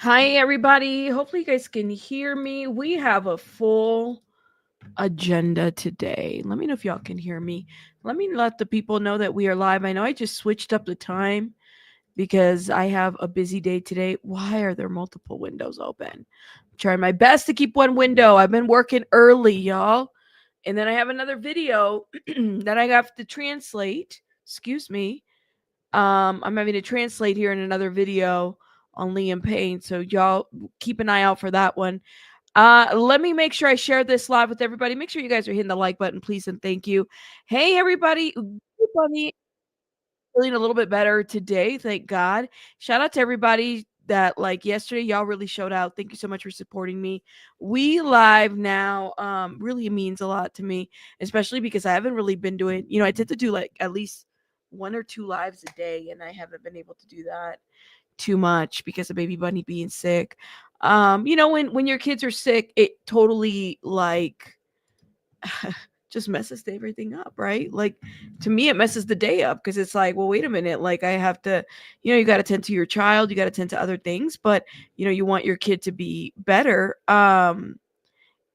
Hi, everybody. Hopefully, you guys can hear me. We have a full agenda today. Let me know if y'all can hear me. Let me let the people know that we are live. I know I just switched up the time because I have a busy day today. Why are there multiple windows open? I'm trying my best to keep one window. I've been working early, y'all. And then I have another video that I have to translate. Excuse me. I'm having to translate here in another video on Liam Payne. So y'all keep an eye out for that one. Let me make sure I share this live with everybody. Make sure you guys are hitting the like button, please, and thank you. Hey, everybody. Bunny, feeling a little bit better today, thank God. Shout out to everybody that like yesterday, y'all really showed out. Thank you so much for supporting me. We live now really means a lot to me, especially because I haven't really been doing, I tend to do like at least one or two lives a day, and I haven't been able to do that too much because of baby bunny being sick. When your kids are sick, it totally like just messes everything up, right? Like to me, it messes the day up because it's like, well, wait a minute, like I have to, you got to tend to your child, you got to tend to other things, but you want your kid to be better. And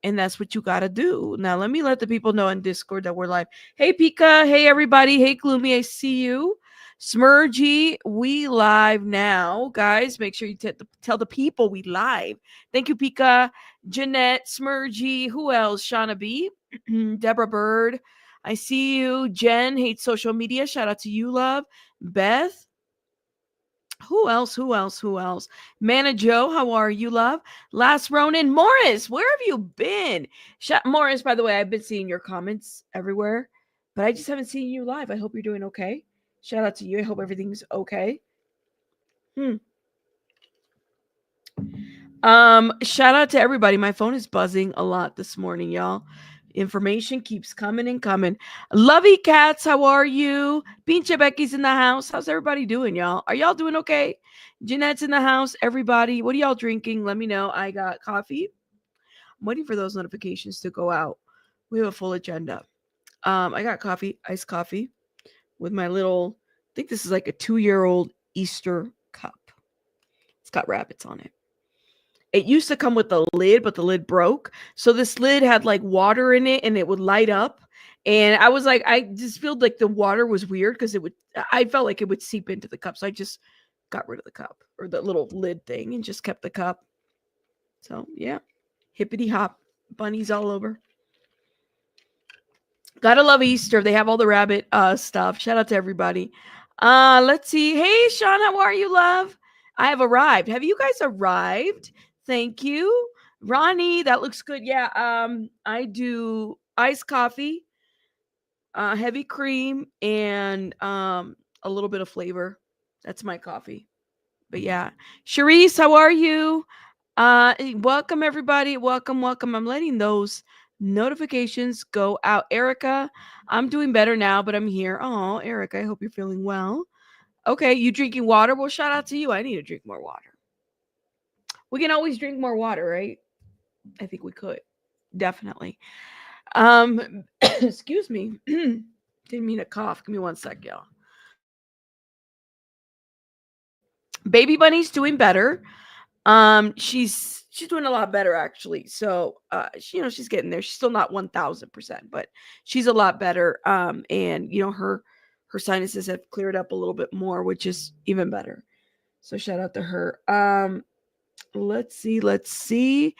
that's what you got to do. Now, let me let the people know in Discord that we're live. Hey, Pika. Hey, everybody. Hey, Gloomy. I see you. Smurgy, we live now. Guys, make sure you tell the people we live. Thank you, Pika. Jeanette, Smurgy. Who else? Shauna B. Deborah Bird. I see you. Jen hates social media. Shout out to you, love. Beth. Who else? Mana Joe, how are you, love? Last Ronin. Morris, where have you been? Morris, by the way, I've been seeing your comments everywhere, but I just haven't seen you live. I hope you're doing okay. Shout out to you. I hope everything's okay. Shout out to everybody. My phone is buzzing a lot this morning, y'all. Information keeps coming and coming. Lovey Cats, how are you? Pinche Becky's in the house. How's everybody doing, y'all? Are y'all doing okay? Jeanette's in the house. Everybody, what are y'all drinking? Let me know. I got coffee. I'm waiting for those notifications to go out. We have a full agenda. I got coffee, iced coffee, with my little, I think this is like a 2-year-old Easter cup. It's got rabbits on it. It used to come with a lid, but the lid broke. So this lid had like water in it and it would light up. And I was like, I just felt like the water was weird because I felt like it would seep into the cup. So I just got rid of the cup or the little lid thing and just kept the cup. So yeah, hippity hop, bunnies all over. Gotta love Easter. They have all the rabbit stuff. Shout out to everybody. Let's see. Hey, Sean, how are you, love? I have arrived. Have you guys arrived? Thank you. Ronnie, that looks good. Yeah, I do iced coffee, heavy cream, and a little bit of flavor. That's my coffee. But yeah. Charisse, how are you? Welcome everybody. Welcome. I'm letting those notifications go out. Erica, I'm doing better now, but I'm here. Oh, Erica, I hope you're feeling well. Okay, you drinking water? Well, shout out to you. I need to drink more water. We can always drink more water, right? I think we could. Definitely. Excuse me. Didn't mean to cough. Give me one sec, y'all. Baby Bunny's doing better. She's doing a lot better actually. So she's getting there. She's still not 1000%, but she's a lot better. And her sinuses have cleared up a little bit more, which is even better. So shout out to her. Let's see.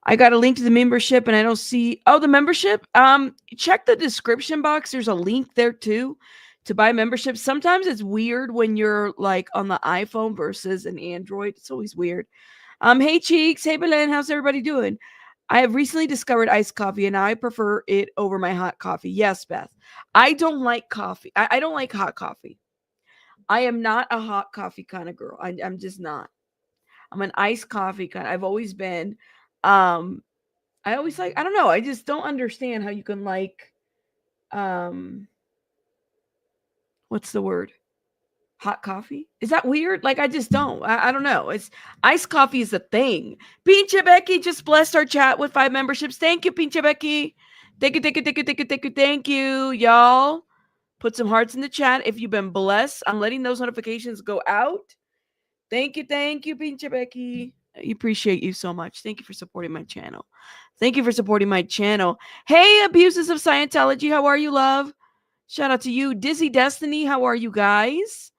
I got a link to the membership and I don't see the membership. Check the description box. There's a link there too to buy membership. Sometimes it's weird when you're like on the iPhone versus an Android. It's always weird. Hey Cheeks, hey Belen, how's everybody doing? I have recently discovered iced coffee and I prefer it over my hot coffee. Yes, Beth. I don't like coffee. I don't like hot coffee. I am not a hot coffee kind of girl. I'm just not. I'm an iced coffee kind. I've always been. I always I don't know. I just don't understand how you can like what's the word? Hot coffee? Is that weird? Like I just don't. I don't know. It's iced coffee is a thing. Pinche Becky just blessed our chat with 5 memberships. Thank you, Pinche Becky. Thank you, y'all. Put some hearts in the chat if you've been blessed. I'm letting those notifications go out. Thank you, Pinche Becky. I appreciate you so much. Thank you for supporting my channel. Thank you for supporting my channel. Hey, abuses of Scientology, how are you, love? Shout out to you. Dizzy Destiny, how are you guys?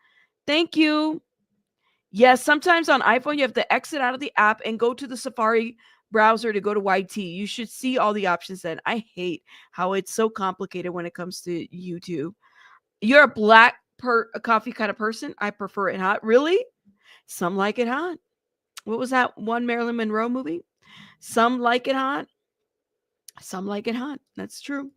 Thank you. Yes, sometimes on iPhone, you have to exit out of the app and go to the Safari browser to go to YT. You should see all the options then. I hate how it's so complicated when it comes to YouTube. You're a black coffee kind of person. I prefer it hot. Really? Some like it hot. What was that one Marilyn Monroe movie? Some like it hot. Some like it hot. That's true.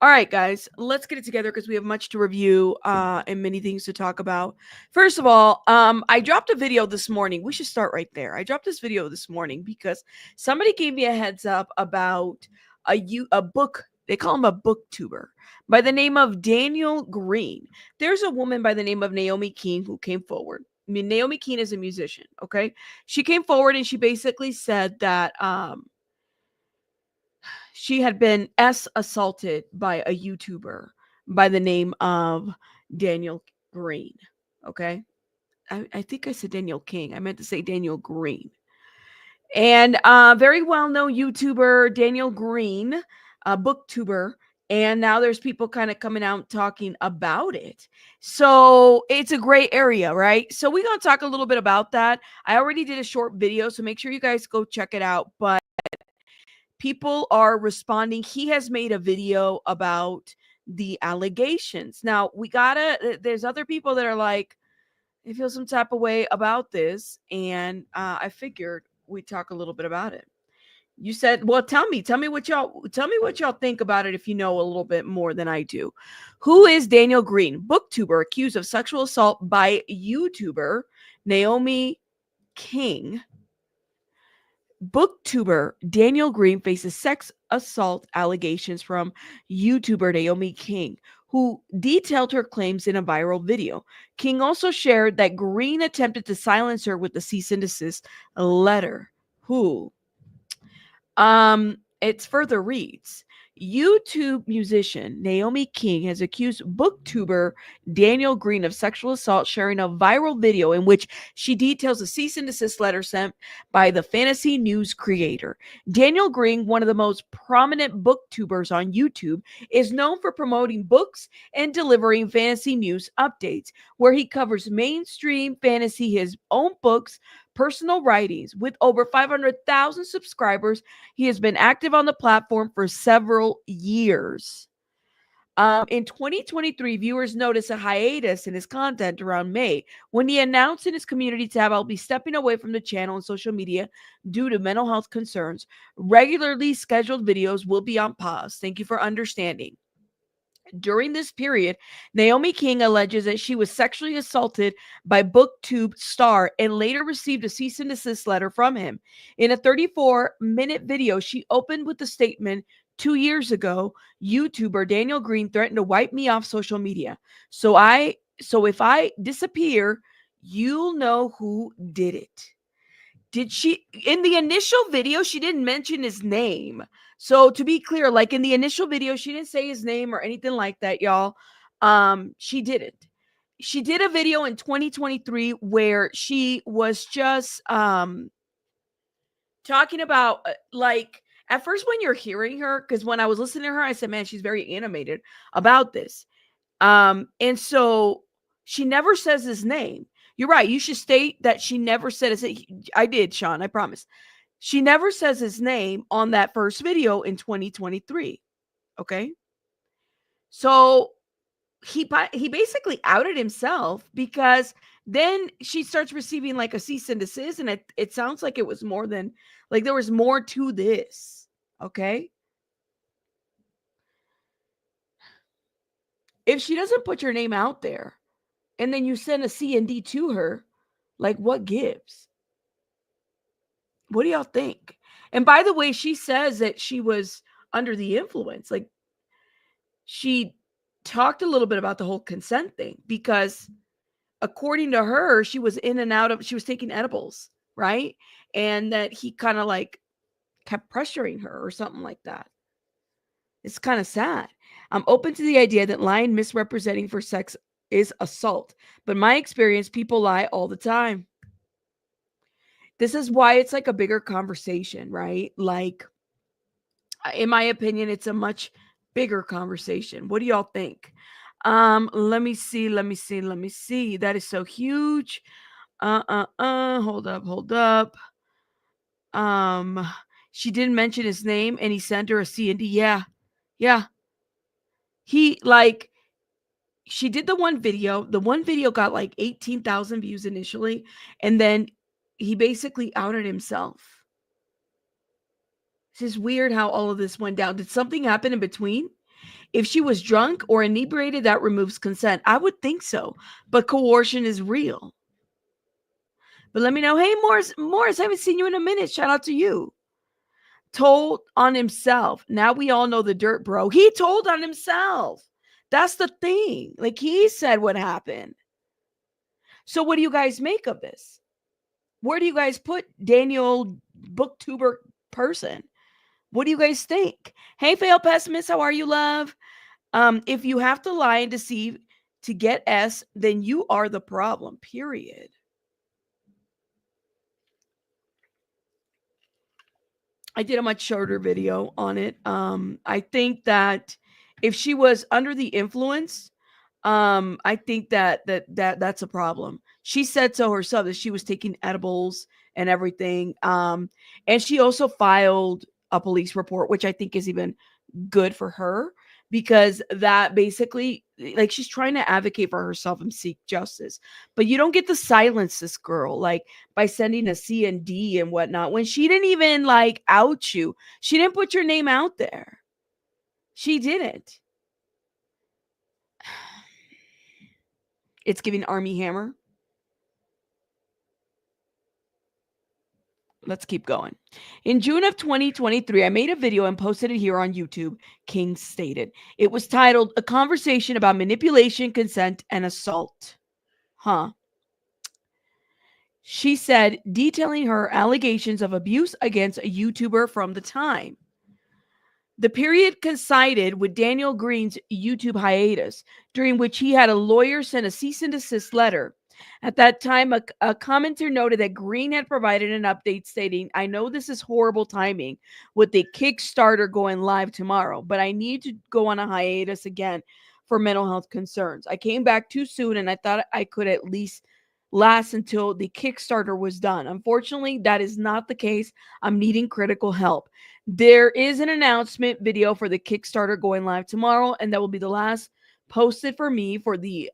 All right, guys, let's get it together because we have much to review and many things to talk about. First of all, I dropped a video this morning. We should start right there. I dropped this video this morning because somebody gave me a heads up about a book. They call him a booktuber by the name of Daniel Greene. There's a woman by the name of Naomi Keene who came forward. I mean, Naomi Keene is a musician, okay? She came forward and she basically said that she had been assaulted by a YouTuber by the name of Daniel Greene. Okay. I think I said Daniel King. I meant to say Daniel Greene. And very well-known YouTuber Daniel Greene, a booktuber. And now there's people kind of coming out talking about it. So it's a gray area, right? So we're going to talk a little bit about that. I already did a short video, so make sure you guys go check it out. But people are responding. He has made a video about the allegations. Now, there's other people that are like, I feel some type of way about this. And I figured we'd talk a little bit about it. You said, well, tell me what y'all think about it if you know a little bit more than I do. Who is Daniel Greene, booktuber accused of sexual assault by YouTuber Naomi King? Booktuber Daniel Greene faces sex assault allegations from YouTuber Naomi King, who detailed her claims in a viral video. King also shared that Greene attempted to silence her with a cease and desist letter. It further reads, YouTube musician Naomi King has accused booktuber Daniel Greene of sexual assault, sharing a viral video in which she details a cease and desist letter sent by the fantasy news creator. Daniel Greene, one of the most prominent booktubers on YouTube, is known for promoting books and delivering fantasy news updates, where he covers mainstream fantasy, his own books, personal writings. With over 500,000 subscribers, he has been active on the platform for several years. In 2023, viewers noticed a hiatus in his content around May when he announced in his community tab, "I'll be stepping away from the channel and social media due to mental health concerns. Regularly scheduled videos will be on pause. Thank you for understanding." During this period, Naomi King alleges that she was sexually assaulted by BookTube star and later received a cease and desist letter from him. In a 34-minute video, she opened with the statement, "2 years ago, YouTuber Daniel Greene threatened to wipe me off social media. So if I disappear, you'll know who did it." In the initial video, she didn't mention his name. So to be clear, like in the initial video, she didn't say his name or anything like that, y'all. She didn't. She did a video in 2023 where she was just talking about like at first when you're hearing her, because when I was listening to her, I said, man, she's very animated about this. And so she never says his name. You're right. You should state that she never said his name. I did, Sean. I promise. She never says his name on that first video in 2023. Okay. So he basically outed himself because then she starts receiving like a cease and desist. And it sounds like it was more than like there was more to this. Okay. If she doesn't put your name out there, and then you send a C&D to her, like what gives? What do y'all think? And by the way, she says that she was under the influence. Like she talked a little bit about the whole consent thing because according to her, she was in and out of, she was taking edibles, right? And that he kind of like kept pressuring her or something like that. It's kind of sad. I'm open to the idea that lying, misrepresenting for sex is assault. But in my experience, people lie all the time. This is why it's like a bigger conversation, right? Like, in my opinion, it's a much bigger conversation. What do y'all think? Let me see. That is so huge. Hold up. She didn't mention his name and he sent her a C&D. Yeah. He like she did the one video. The one video got like 18,000 views initially, and then he basically outed himself. It's just weird how all of this went down. Did something happen in between? If she was drunk or inebriated, that removes consent. I would think so, but coercion is real. But let me know. Hey, Morris, I haven't seen you in a minute. Shout out to you. Told on himself. Now we all know the dirt, bro. He told on himself. That's the thing. Like, he said what happened. So what do you guys make of this? Where do you guys put Daniel Booktuber person? What do you guys think? Hey, fail pessimist, how are you, love? If you have to lie and deceive to get S, then you are the problem, period. I did a much shorter video on it. I think that if she was under the influence, I think that's a problem. She said so herself that she was taking edibles and everything. And she also filed a police report, which I think is even good for her, because that basically, like, she's trying to advocate for herself and seek justice. But you don't get to silence this girl, like, by sending a C&D and whatnot, when she didn't even like out you. She didn't put your name out there. She didn't. It's giving Army Hammer. Let's keep going. In June of 2023, I made a video and posted it here on YouTube. King stated. It was titled, A Conversation About Manipulation, Consent, and Assault. She said, detailing her allegations of abuse against a YouTuber from the time. The period coincided with Daniel Greene's YouTube hiatus, during which he had a lawyer send a cease and desist letter. At that time, a commenter noted that Greene had provided an update stating, I know this is horrible timing with the Kickstarter going live tomorrow, but I need to go on a hiatus again for mental health concerns. I came back too soon and I thought I could at least last until the Kickstarter was done. Unfortunately, that is not the case. I'm needing critical help. There is an announcement video for the Kickstarter going live tomorrow, and that will be the last posted for me for the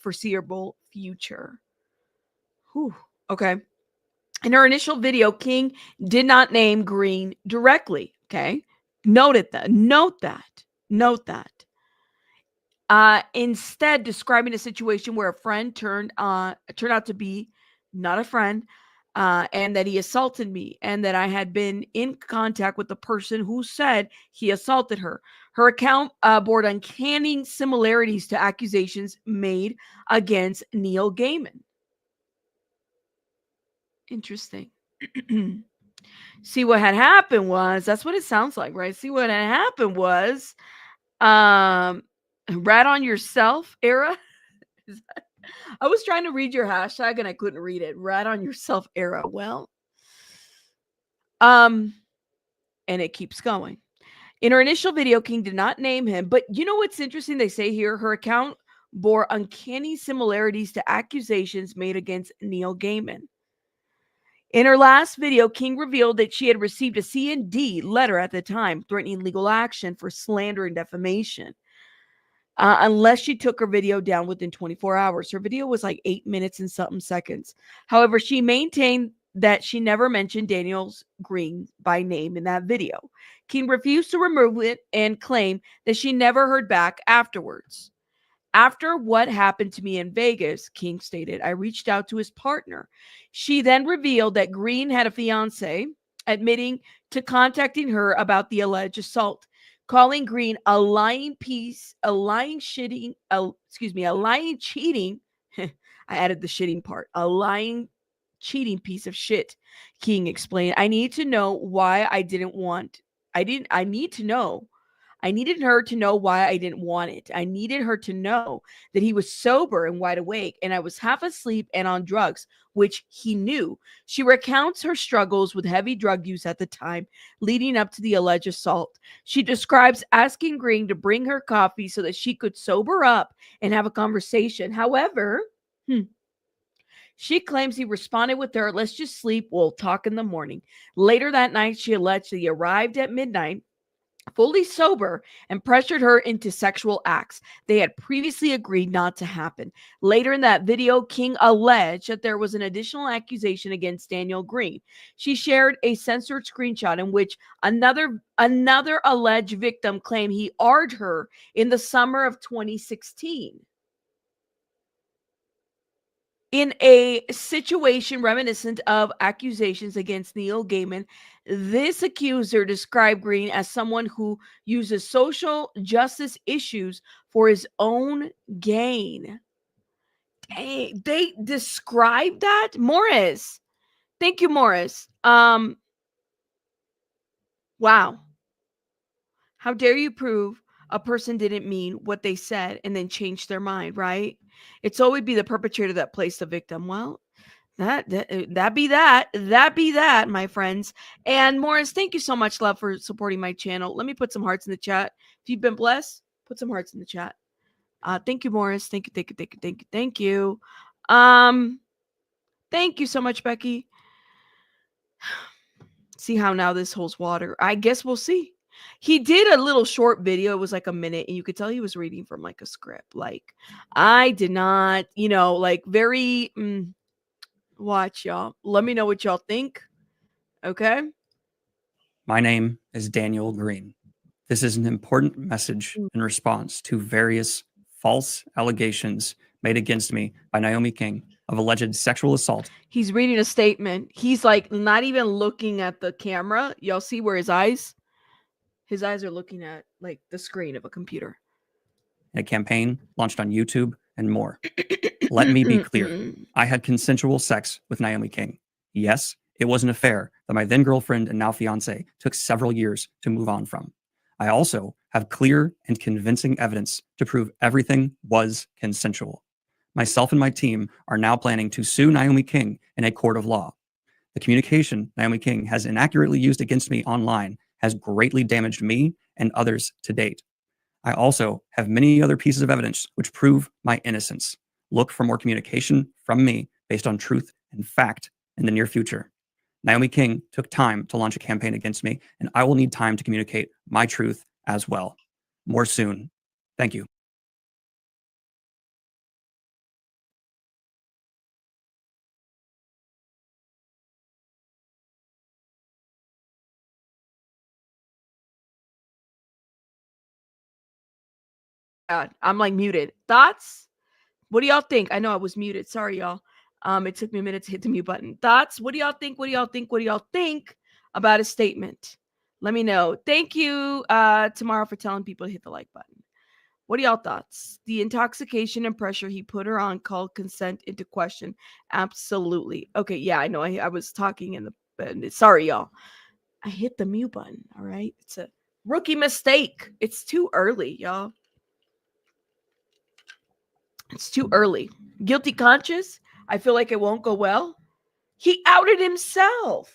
foreseeable future. Whew. Okay. In her initial video, King did not name Greene directly. Okay. Note that. Instead, describing a situation where a friend turned out to be not a friend, and that he assaulted me, and that I had been in contact with the person who said he assaulted her. Her account bore uncanny similarities to accusations made against Neil Gaiman. Interesting. See, what had happened was, that's what it sounds like, right? See, what had happened was, rat on yourself era. I was trying to read your hashtag and I couldn't read it. Rat on yourself era. Well, and it keeps going. In her initial video, King did not name him, but you know what's interesting? They say here, her account bore uncanny similarities to accusations made against Neil Gaiman. In her last video, King revealed that she had received a C&D letter at the time, threatening legal action for slander and defamation. Unless she took her video down within 24 hours. Her video was like 8 minutes and something seconds. However, she maintained that she never mentioned Daniel Greene by name in that video. King refused to remove it and claimed that she never heard back afterwards. After what happened to me in Vegas, King stated, I reached out to his partner. She then revealed that Greene had a fiance, admitting to contacting her about the alleged assault, calling Greene a lying cheating. I added the shitting part. A lying, cheating piece of shit. King explained, I need to know why I need to know. I needed her to know why I didn't want it. I needed her to know that he was sober and wide awake, and I was half asleep and on drugs, which he knew. She recounts her struggles with heavy drug use at the time, leading up to the alleged assault. She describes asking Greene to bring her coffee so that she could sober up and have a conversation. However, she claims he responded with her, "Let's just sleep, we'll talk in the morning." Later that night, she allegedly arrived at midnight, fully sober, and pressured her into sexual acts they had previously agreed not to happen. Later in that video, King alleged that there was an additional accusation against Daniel Greene. She shared a censored screenshot in which another alleged victim claimed he AR'd her in the summer of 2016. In a situation reminiscent of accusations against Neil Gaiman, this accuser described Greene as someone who uses social justice issues for his own gain. Dang, they described that? Morris. Thank you, Morris. Wow. How dare you prove a person didn't mean what they said and then change their mind, right? It's always be the perpetrator that plays the victim. Well, that be that, my friends. And Morris, thank you so much, love, for supporting my channel. Let me put some hearts in the chat. If you've been blessed, put some hearts in the chat. Thank you, Morris. Thank you. Thank you so much, Becky. See how now this holds water. I guess we'll see. He did a little short video. It was like a minute, and you could tell he was reading from like a script. Like, I did not, like very. Watch, y'all. Let me know what y'all think. Okay. My name is Daniel Greene. This is an important message in response to various false allegations made against me by Naomi King of alleged sexual assault. He's reading a statement. He's like not even looking at the camera. Y'all see where his eyes are looking at like the screen of a computer. A campaign launched on YouTube and more. Let me be clear. I had consensual sex with Naomi King. Yes, it was an affair that my then girlfriend and now fiance took several years to move on from. I also have clear and convincing evidence to prove everything was consensual. Myself and my team are now planning to sue Naomi King in a court of law. The communication Naomi King has inaccurately used against me online has greatly damaged me and others to date. I also have many other pieces of evidence which prove my innocence. Look for more communication from me based on truth and fact in the near future. Naomi King took time to launch a campaign against me, and I will need time to communicate my truth as well. More soon. Thank you. I'm like muted. Thoughts? What do y'all think? I know I was muted. Sorry, y'all. It took me a minute to hit the mute button. Thoughts? What do y'all think? What do y'all think? What do y'all think about his statement? Let me know. Thank you, Tamara, for telling people to hit the like button. What are y'all thoughts? The intoxication and pressure he put her on called consent into question. Absolutely. Okay, yeah, I know. I was talking in the. Sorry, y'all. I hit the mute button. All right, it's a rookie mistake. It's too early, y'all. It's too early. Guilty conscious. I feel like it won't go well. He outed himself.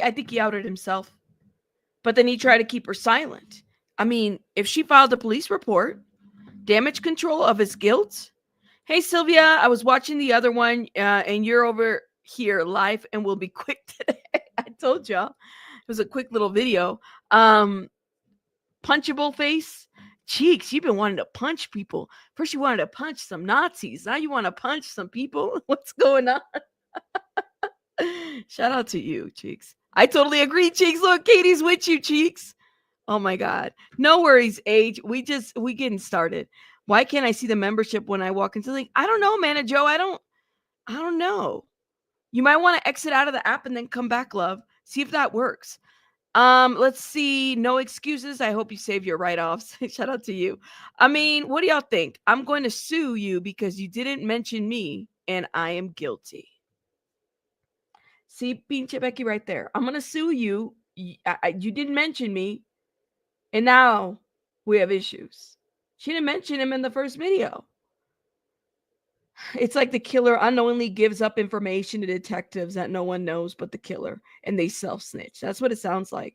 I think he outed himself. But then he tried to keep her silent. I mean, if she filed a police report, damage control of his guilt. Hey, Sylvia, I was watching the other one, and you're over here live, and we'll be quick today. I told y'all. It was a quick little video. Punchable face. Cheeks, you've been wanting to punch people. First you wanted to punch some Nazis. Now you want to punch some people. What's going on? Shout out to you, Cheeks. I totally agree, Cheeks. Look, Katie's with you, Cheeks. Oh my God. No worries, Age. We getting started. Why can't I see the membership when I walk into the link? I don't know, Mana Joe. I don't know. You might want to exit out of the app and then come back, love. See if that works. Let's see. No excuses. I hope you save your write-offs. Shout out to you. I mean, what do y'all think? I'm going to sue you because you didn't mention me and I am guilty. See, pinche Becky right there. I'm going to sue you. You didn't mention me. And now we have issues. She didn't mention him in the first video. It's like the killer unknowingly gives up information to detectives that no one knows but the killer, and they self-snitch. That's what it sounds like.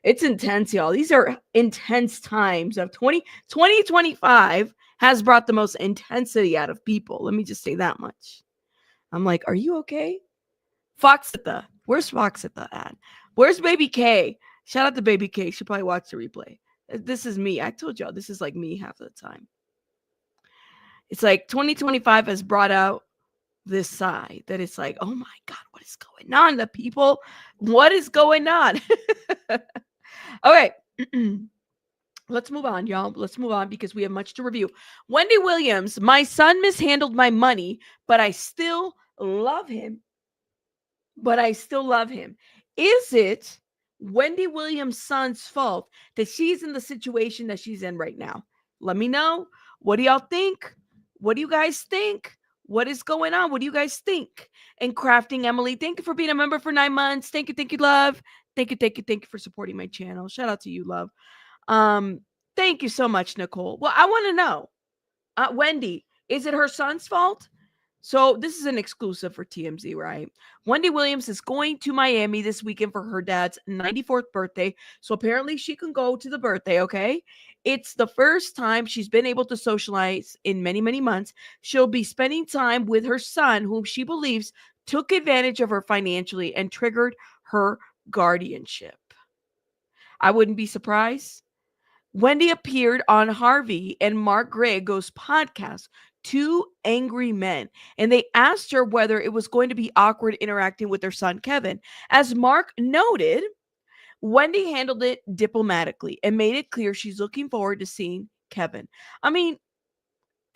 It's intense, y'all. These are intense times of 2025 has brought the most intensity out of people. Let me just say that much. I'm like, are you okay? Foxitha. Where's Foxitha at? Where's Baby K? Shout out to Baby K. She'll probably watch the replay. This is me. I told y'all, this is like me half the time. It's like 2025 has brought out this side that it's like, oh my God, what is going on? The people, what is going on? Okay. Let's move on, y'all. Let's move on because we have much to review. Wendy Williams, my son mishandled my money, but I still love him. Is it Wendy Williams' son's fault that she's in the situation that she's in right now? Let me know. What do y'all think? What do you guys think? What is going on? What do you guys think? And Crafting Emily, thank you for being a member for 9 months. Thank you, love. Thank you for supporting my channel. Shout out to you, love. Thank you so much, Nicole. Well, I want to know, Wendy, is it her son's fault? So this is an exclusive for TMZ, right? Wendy Williams is going to Miami this weekend for her dad's 94th birthday. So apparently she can go to the birthday, okay? It's the first time she's been able to socialize in many, many months. She'll be spending time with her son, whom she believes took advantage of her financially and triggered her guardianship. I wouldn't be surprised. Wendy appeared on Harvey and Mark Grego's podcast, Two Angry Men, and they asked her whether it was going to be awkward interacting with their son, Kevin. As Mark noted, Wendy handled it diplomatically and made it clear she's looking forward to seeing Kevin. I mean,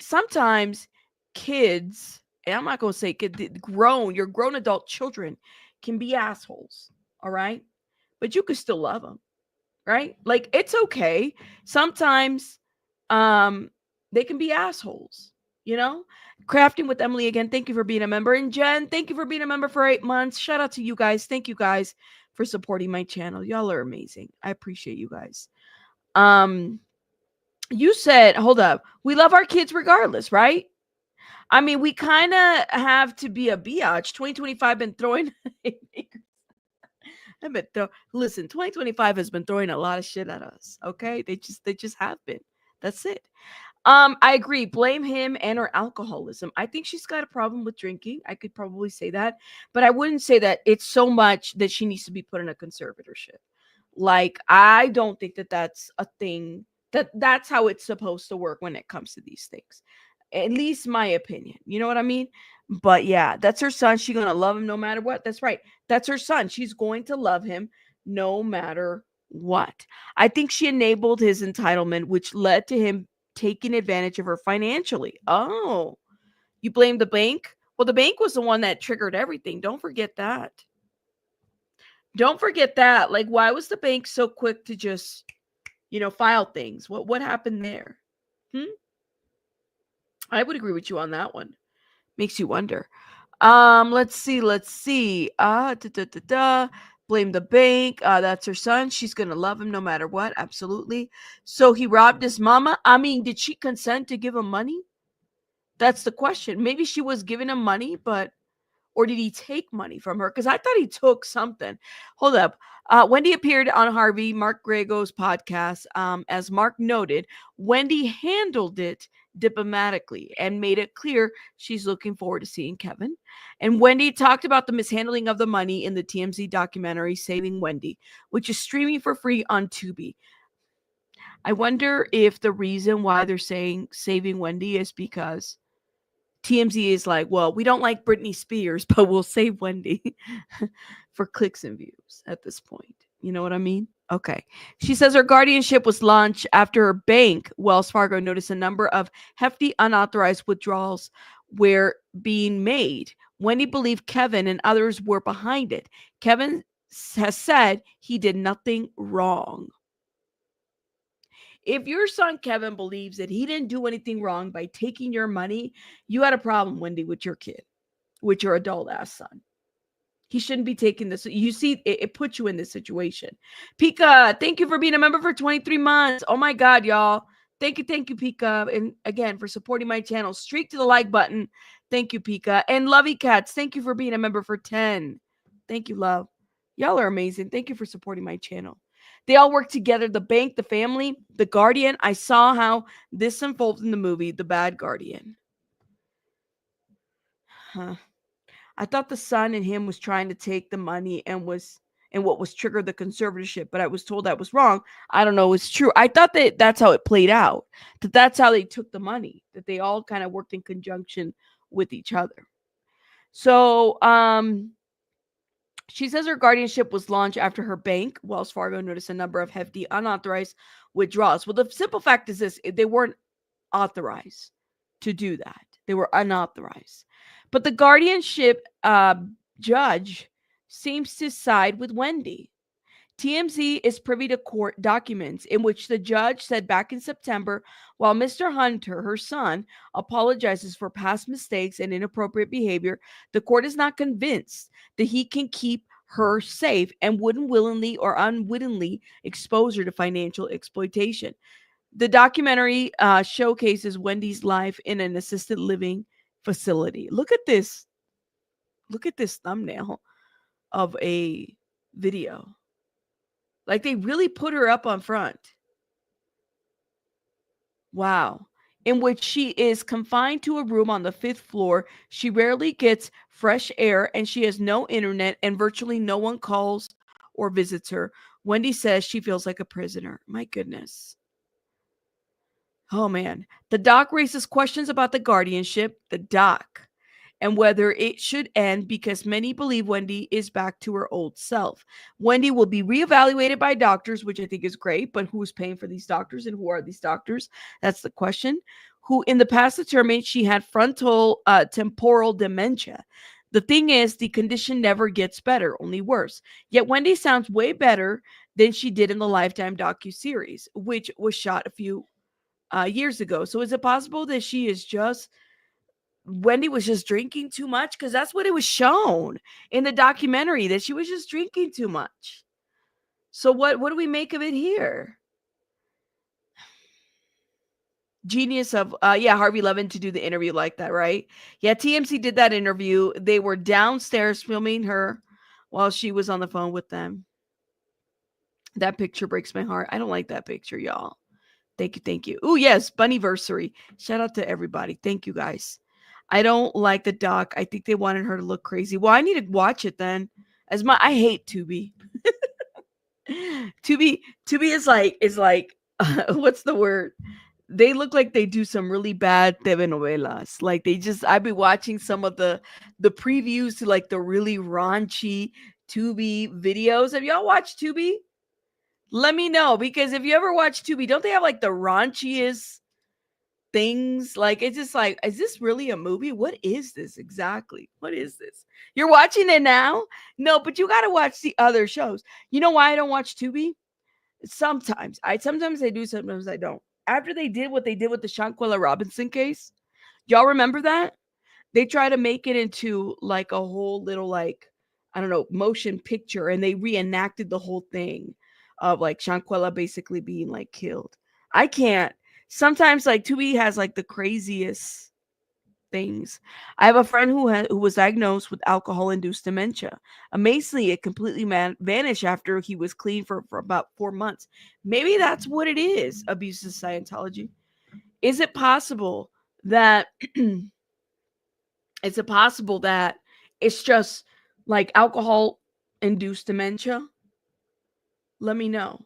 sometimes kids, and I'm not going to say your grown adult children can be assholes, all right? But you can still love them. Right? Like, it's okay. Sometimes they can be assholes, you know? Crafting with Emily again, thank you for being a member. And Jen, thank you for being a member for 8 months. Shout out to you guys. Thank you guys for supporting my channel. Y'all are amazing. I appreciate you guys. You said, hold up, we love our kids regardless, right? I mean, we kind of have to be a biatch. 2025 been throwing listen, 2025 has been throwing a lot of shit at us. Okay. They just have been. That's it. I agree. Blame him and her alcoholism. I think she's got a problem with drinking. I could probably say that, but I wouldn't say that it's so much that she needs to be put in a conservatorship. Like, I don't think that that's a thing that's how it's supposed to work when it comes to these things. At least my opinion. You know what I mean? But yeah, that's her son. She's going to love him no matter what. That's right. That's her son. She's going to love him no matter what. I think she enabled his entitlement, which led to him taking advantage of her financially. Oh, you blame the bank? Well, the bank was the one that triggered everything. Don't forget that. Don't forget that. Like, why was the bank so quick to just, file things? What happened there? I would agree with you on that one. Makes you wonder. Let's see. Blame the bank. That's her son. She's gonna love him no matter what. Absolutely. So he robbed his mama. I mean, did she consent to give him money? That's the question. Maybe she was giving him money, or did he take money from her? Because I thought he took something. Hold up. Wendy appeared on Harvey, Mark Grego's podcast. As Mark noted, Wendy handled it diplomatically and made it clear she's looking forward to seeing Kevin. And Wendy talked about the mishandling of the money in the TMZ documentary Saving Wendy, which is streaming for free on Tubi. I wonder if the reason why they're saying Saving Wendy is because TMZ is like, well, we don't like Britney Spears, but we'll save Wendy for clicks and views at this point. You know what I mean? Okay. She says her guardianship was launched after her bank, Wells Fargo, noticed a number of hefty unauthorized withdrawals were being made. Wendy believed Kevin and others were behind it. Kevin has said he did nothing wrong. If your son Kevin believes that he didn't do anything wrong by taking your money, you had a problem, Wendy, with your kid, with your adult ass son. He shouldn't be taking this. You see, it puts you in this situation. Pika, thank you for being a member for 23 months. Oh my God, y'all. Thank you, Pika. And again, for supporting my channel. Streak to the like button. Thank you, Pika. And Lovey Cats, thank you for being a member for 10. Thank you, love. Y'all are amazing. Thank you for supporting my channel. They all work together. The bank, the family, the guardian. I saw how this unfolds in the movie, The Bad Guardian. Huh. I thought the son and him was trying to take the money and what was triggered the conservatorship, but I was told that was wrong. I don't know. It's true. I thought that that's how it played out. That's how they took the money. That they all kind of worked in conjunction with each other. So, she says her guardianship was launched after her bank, Wells Fargo, noticed a number of hefty unauthorized withdrawals. Well, the simple fact is this: they weren't authorized to do that. They were unauthorized. But the guardianship judge seems to side with Wendy. TMZ is privy to court documents in which the judge said back in September, while Mr. Hunter, her son, apologizes for past mistakes and inappropriate behavior, the court is not convinced that he can keep her safe and wouldn't willingly or unwittingly expose her to financial exploitation. The documentary showcases Wendy's life in an assisted living facility. Look at this. Look at this thumbnail of a video. Like, they really put her up on front. Wow. In which she is confined to a room on the 5th floor. She rarely gets fresh air and she has no internet and virtually no one calls or visits her. Wendy says she feels like a prisoner. My goodness. Oh, man. The doc raises questions about the guardianship, and whether it should end because many believe Wendy is back to her old self. Wendy will be reevaluated by doctors, which I think is great, but who's paying for these doctors and who are these doctors? That's the question. Who in the past determined she had frontal temporal dementia. The thing is, the condition never gets better, only worse. Yet Wendy sounds way better than she did in the Lifetime docuseries, which was shot a few years ago. So is it possible that Wendy was just drinking too much? Because that's what it was shown in the documentary, that she was just drinking too much. So what do we make of it here? Genius of Harvey Levin to do the interview like that, right? Yeah, TMZ did that interview. They were downstairs filming her while she was on the phone with them. That picture breaks my heart. I don't like that picture, y'all. Thank you. Oh, yes, Bunnyversary. Shout out to everybody. Thank you, guys. I don't like the doc. I think they wanted her to look crazy. Well, I need to watch it then. I hate Tubi. Tubi is like what's the word? They look like they do some really bad telenovelas. Like I've been watching some of the previews to like the really raunchy Tubi videos. Have y'all watched Tubi? Let me know, because if you ever watch Tubi, don't they have like the raunchiest things? Like, it's just like, is this really a movie? What is this exactly? What is this? You're watching it now? No, but you got to watch the other shows. You know why I don't watch Tubi? Sometimes I do, sometimes I don't. After they did what they did with the Shanquella Robinson case, y'all remember that? They try to make it into like a whole little, like, I don't know, motion picture, and they reenacted the whole thing of like Shanquella basically being like killed. I can't. Sometimes like Tubi has like the craziest things. I have a friend who was diagnosed with alcohol-induced dementia. Amazingly, it completely vanished after he was clean for about 4 months. Maybe that's what it is, abuse of Scientology. Is it possible that it's just like alcohol-induced dementia? Let me know.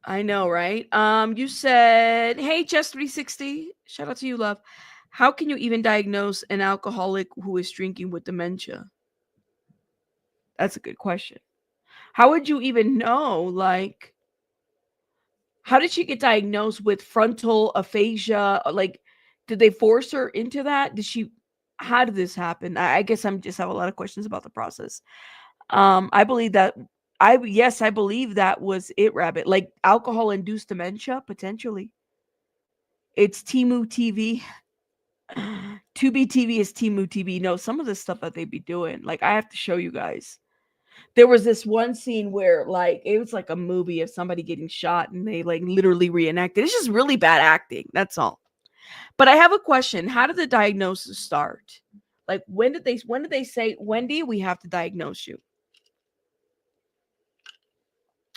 I know, right? You said, hey, Chess360. Shout out to you, love. How can you even diagnose an alcoholic who is drinking with dementia? That's a good question. How would you even know? Like, how did she get diagnosed with frontal aphasia? Like, did they force her into that? How did this happen? I guess I'm just have a lot of questions about the process. I believe that I believe that was it, Rabbit. Like alcohol induced dementia, potentially. It's Timu TV. Tubi TV is Timu TV. No, some of the stuff that they be doing, like I have to show you guys. There was this one scene where like it was like a movie of somebody getting shot and they like literally reenacted. It's just really bad acting. That's all. But I have a question. How did the diagnosis start? Like when did they say, Wendy, we have to diagnose you?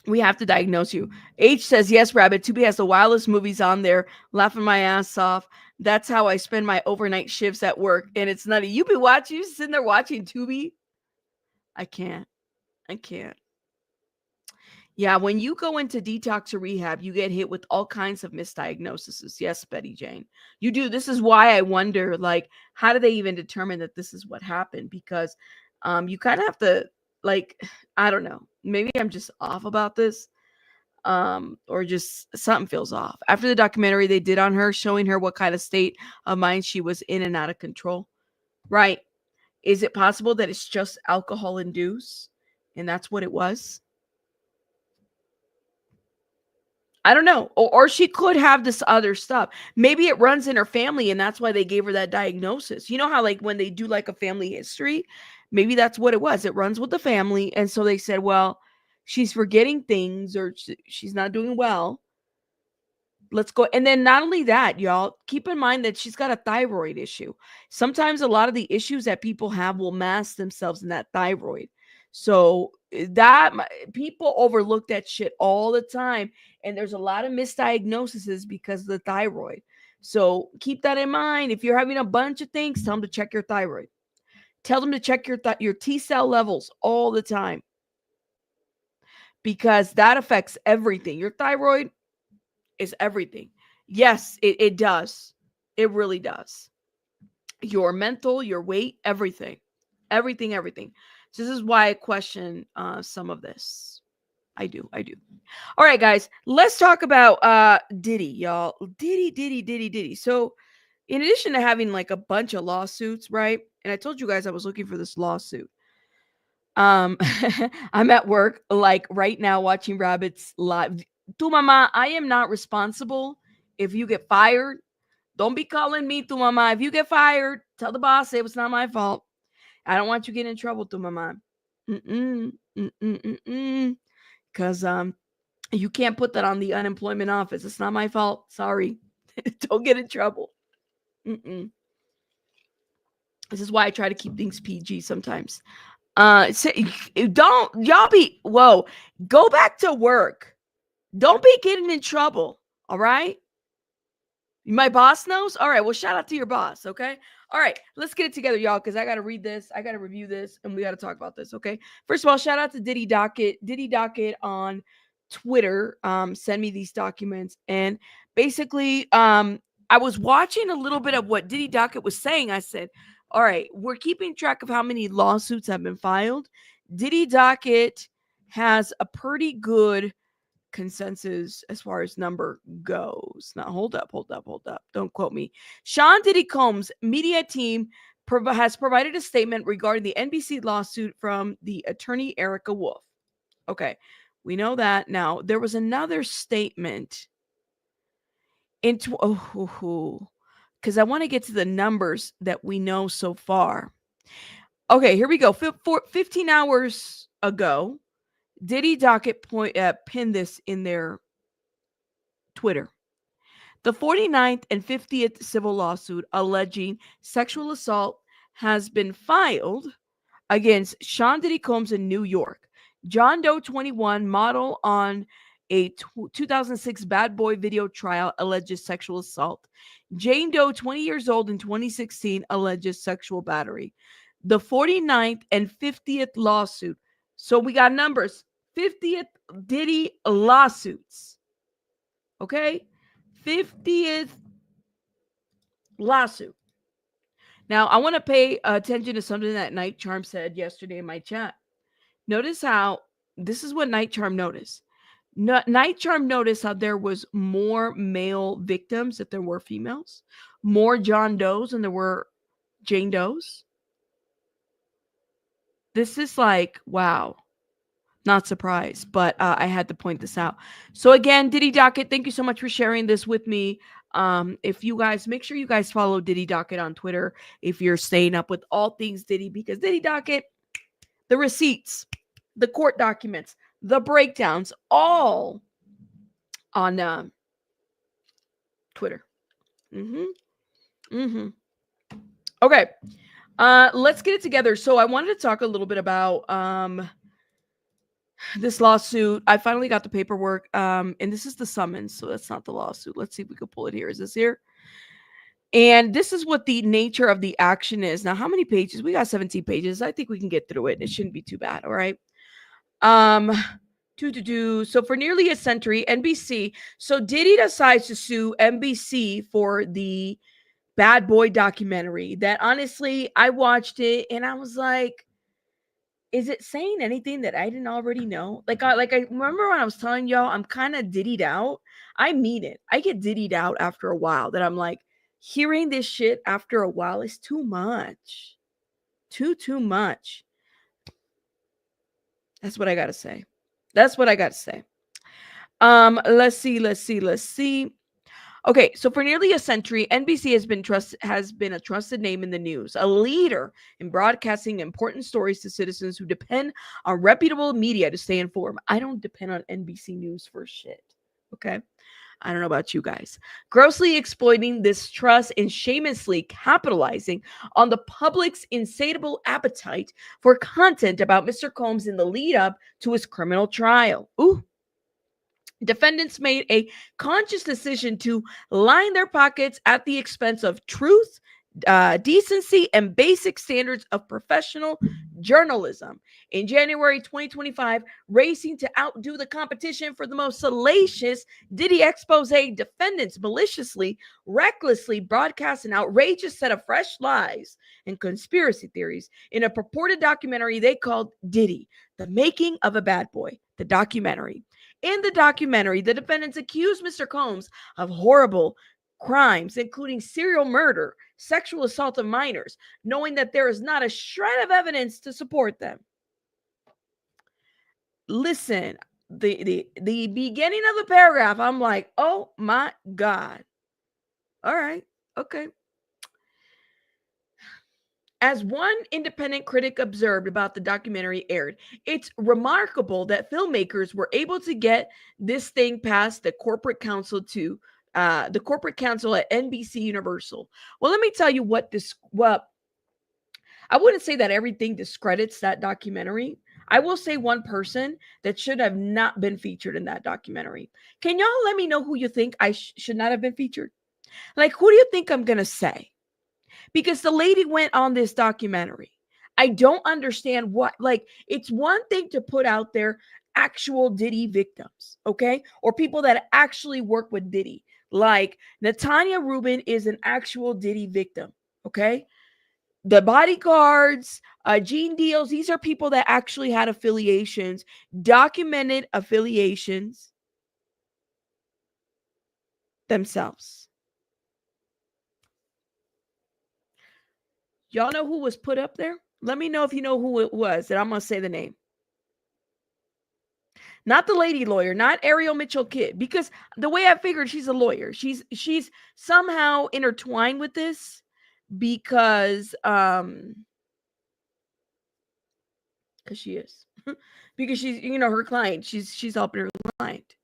We have to diagnose you. H says, yes, Rabbit. Tubi has the wildest movies on there. Laughing my ass off. That's how I spend my overnight shifts at work. And it's nutty. You be watching, you sitting there watching Tubi? I can't. Yeah, when you go into detox or rehab, you get hit with all kinds of misdiagnoses. Yes, Betty Jane. You do. This is why I wonder, like, how do they even determine that this is what happened? Because you kind of have to, like, I don't know. Maybe I'm just off about this. Or just something feels off. After the documentary they did on her, showing her what kind of state of mind she was in and out of control. Right. Is it possible that it's just alcohol induced? And that's what it was? I don't know. Or she could have this other stuff. Maybe it runs in her family and that's why they gave her that diagnosis. You know how like when they do like a family history, maybe that's what it was. It runs with the family. And so they said, well, she's forgetting things or she's not doing well. Let's go. And then not only that, y'all, keep in mind that she's got a thyroid issue. Sometimes a lot of the issues that people have will mask themselves in that thyroid. So that people overlook that shit all the time. And there's a lot of misdiagnoses because of the thyroid. So keep that in mind. If you're having a bunch of things, tell them to check your thyroid. Tell them to check your T cell levels all the time. Because that affects everything. Your thyroid is everything. Yes, it does. It really does. Your mental, your weight, everything. Everything. So this is why I question some of this. I do. All right, guys, let's talk about Diddy, y'all. Diddy. So in addition to having like a bunch of lawsuits, right? And I told you guys I was looking for this lawsuit. I'm at work like right now watching Rabbit's live. Tu mama, I am not responsible if you get fired. Don't be calling me, tu mama. If you get fired, tell the boss it was not my fault. I don't want you getting in trouble, tu mama. Because you can't put that on the unemployment office. It's not my fault. Sorry. Don't get in trouble. This is why I try to keep things PG sometimes. Don't y'all be go back to work. Don't be getting in trouble. All right. My boss knows. All right. Well, shout out to your boss. Okay. All right. Let's get it together, y'all, because I got to read this. I got to review this and we got to talk about this. Okay. First of all, shout out to Diddy Docket on Twitter. Send me these documents. And basically, I was watching a little bit of what Diddy Docket was saying. I said, all right, we're keeping track of how many lawsuits have been filed. Diddy Docket has a pretty good consensus as far as number goes. Now, hold up. Don't quote me. Sean Diddy Combs' media team has provided a statement regarding the NBC lawsuit from the attorney Erica Wolf. Okay, we know that. Now, there was another statement into because I want to get to the numbers that we know so far. Okay, here we go. 15 hours ago, Diddy Docket pinned this in their Twitter. The 49th and 50th civil lawsuit alleging sexual assault has been filed against Sean Diddy Combs in New York. John Doe 21, model on a 2006 Bad Boy video trial, alleges sexual assault. Jane Doe, 20 years old, in 2016, alleges sexual battery. The 49th and 50th lawsuit. So we got numbers. 50th Diddy lawsuits. Okay? 50th lawsuit. Now, I want to pay attention to something that Night Charm said yesterday in my chat. Notice how this is what Night Charm noticed. Night Charm noticed how there was more male victims than there were females, more John Does than there were Jane Does. This is like, wow. Not surprised, but I had to point this out. So again, Diddy Docket, thank you so much for sharing this with me. If you guys make sure you guys follow Diddy Docket on Twitter if you're staying up with all things Diddy, because Diddy Docket, the receipts, the court documents, the breakdowns, all on Twitter. Okay. Let's get it together. So I wanted to talk a little bit about this lawsuit. I finally got the paperwork. And this is the summons, so that's not the lawsuit. Let's see if we can pull it here. Is this here? And this is what the nature of the action is. Now, how many pages? We got 17 pages. I think we can get through it. It shouldn't be too bad. All right. So for nearly a century, NBC. So Diddy decides to sue NBC for the Bad Boy documentary that honestly, I watched it and I was like, is it saying anything that I didn't already know? Like I remember when I was telling y'all I'm kind of diddied out. I mean it. I get diddied out after a while that I'm like, hearing this shit after a while is too much. Too much. That's what I gotta say. Let's see. Okay, so for nearly a century, NBC has been a trusted name in the news, a leader in broadcasting important stories to citizens who depend on reputable media to stay informed. I don't depend on NBC News for shit. Okay, I don't know about you guys. Grossly exploiting this trust and shamelessly capitalizing on the public's insatiable appetite for content about Mr. Combs in the lead up to his criminal trial. Ooh. Defendants made a conscious decision to line their pockets at the expense of truth, decency, and basic standards of professional journalism. In January 2025, racing to outdo the competition for the most salacious Diddy expose, defendants maliciously, recklessly broadcast an outrageous set of fresh lies and conspiracy theories in a purported documentary they called Diddy, The Making of a Bad Boy, the documentary. In the documentary, the defendants accused Mr. Combs of horrible crimes, including serial murder, sexual assault of minors, knowing that there is not a shred of evidence to support them. Listen, the beginning of the paragraph, I'm like, oh my God. All right, okay. As one independent critic observed about the documentary aired, it's remarkable that filmmakers were able to get this thing past the corporate council at NBC Universal. Well, let me tell you I wouldn't say that everything discredits that documentary. I will say one person that should have not been featured in that documentary. Can y'all let me know who you think I should not have been featured? Like, who do you think I'm going to say? Because the lady went on this documentary. I don't understand what, like, it's one thing to put out there actual Diddy victims, okay? Or people that actually work with Diddy. Like, Natanya Rubin is an actual Diddy victim, okay? The bodyguards, Gene Deals, these are people that actually had affiliations, documented affiliations themselves. Y'all know who was put up there? Let me know if you know who it was, and I'm going to say the name. Not the lady lawyer, not Ariel Mitchell Kidd, because the way I figured she's a lawyer. She's somehow intertwined with this because she is. Because she's, her client. She's helping her client.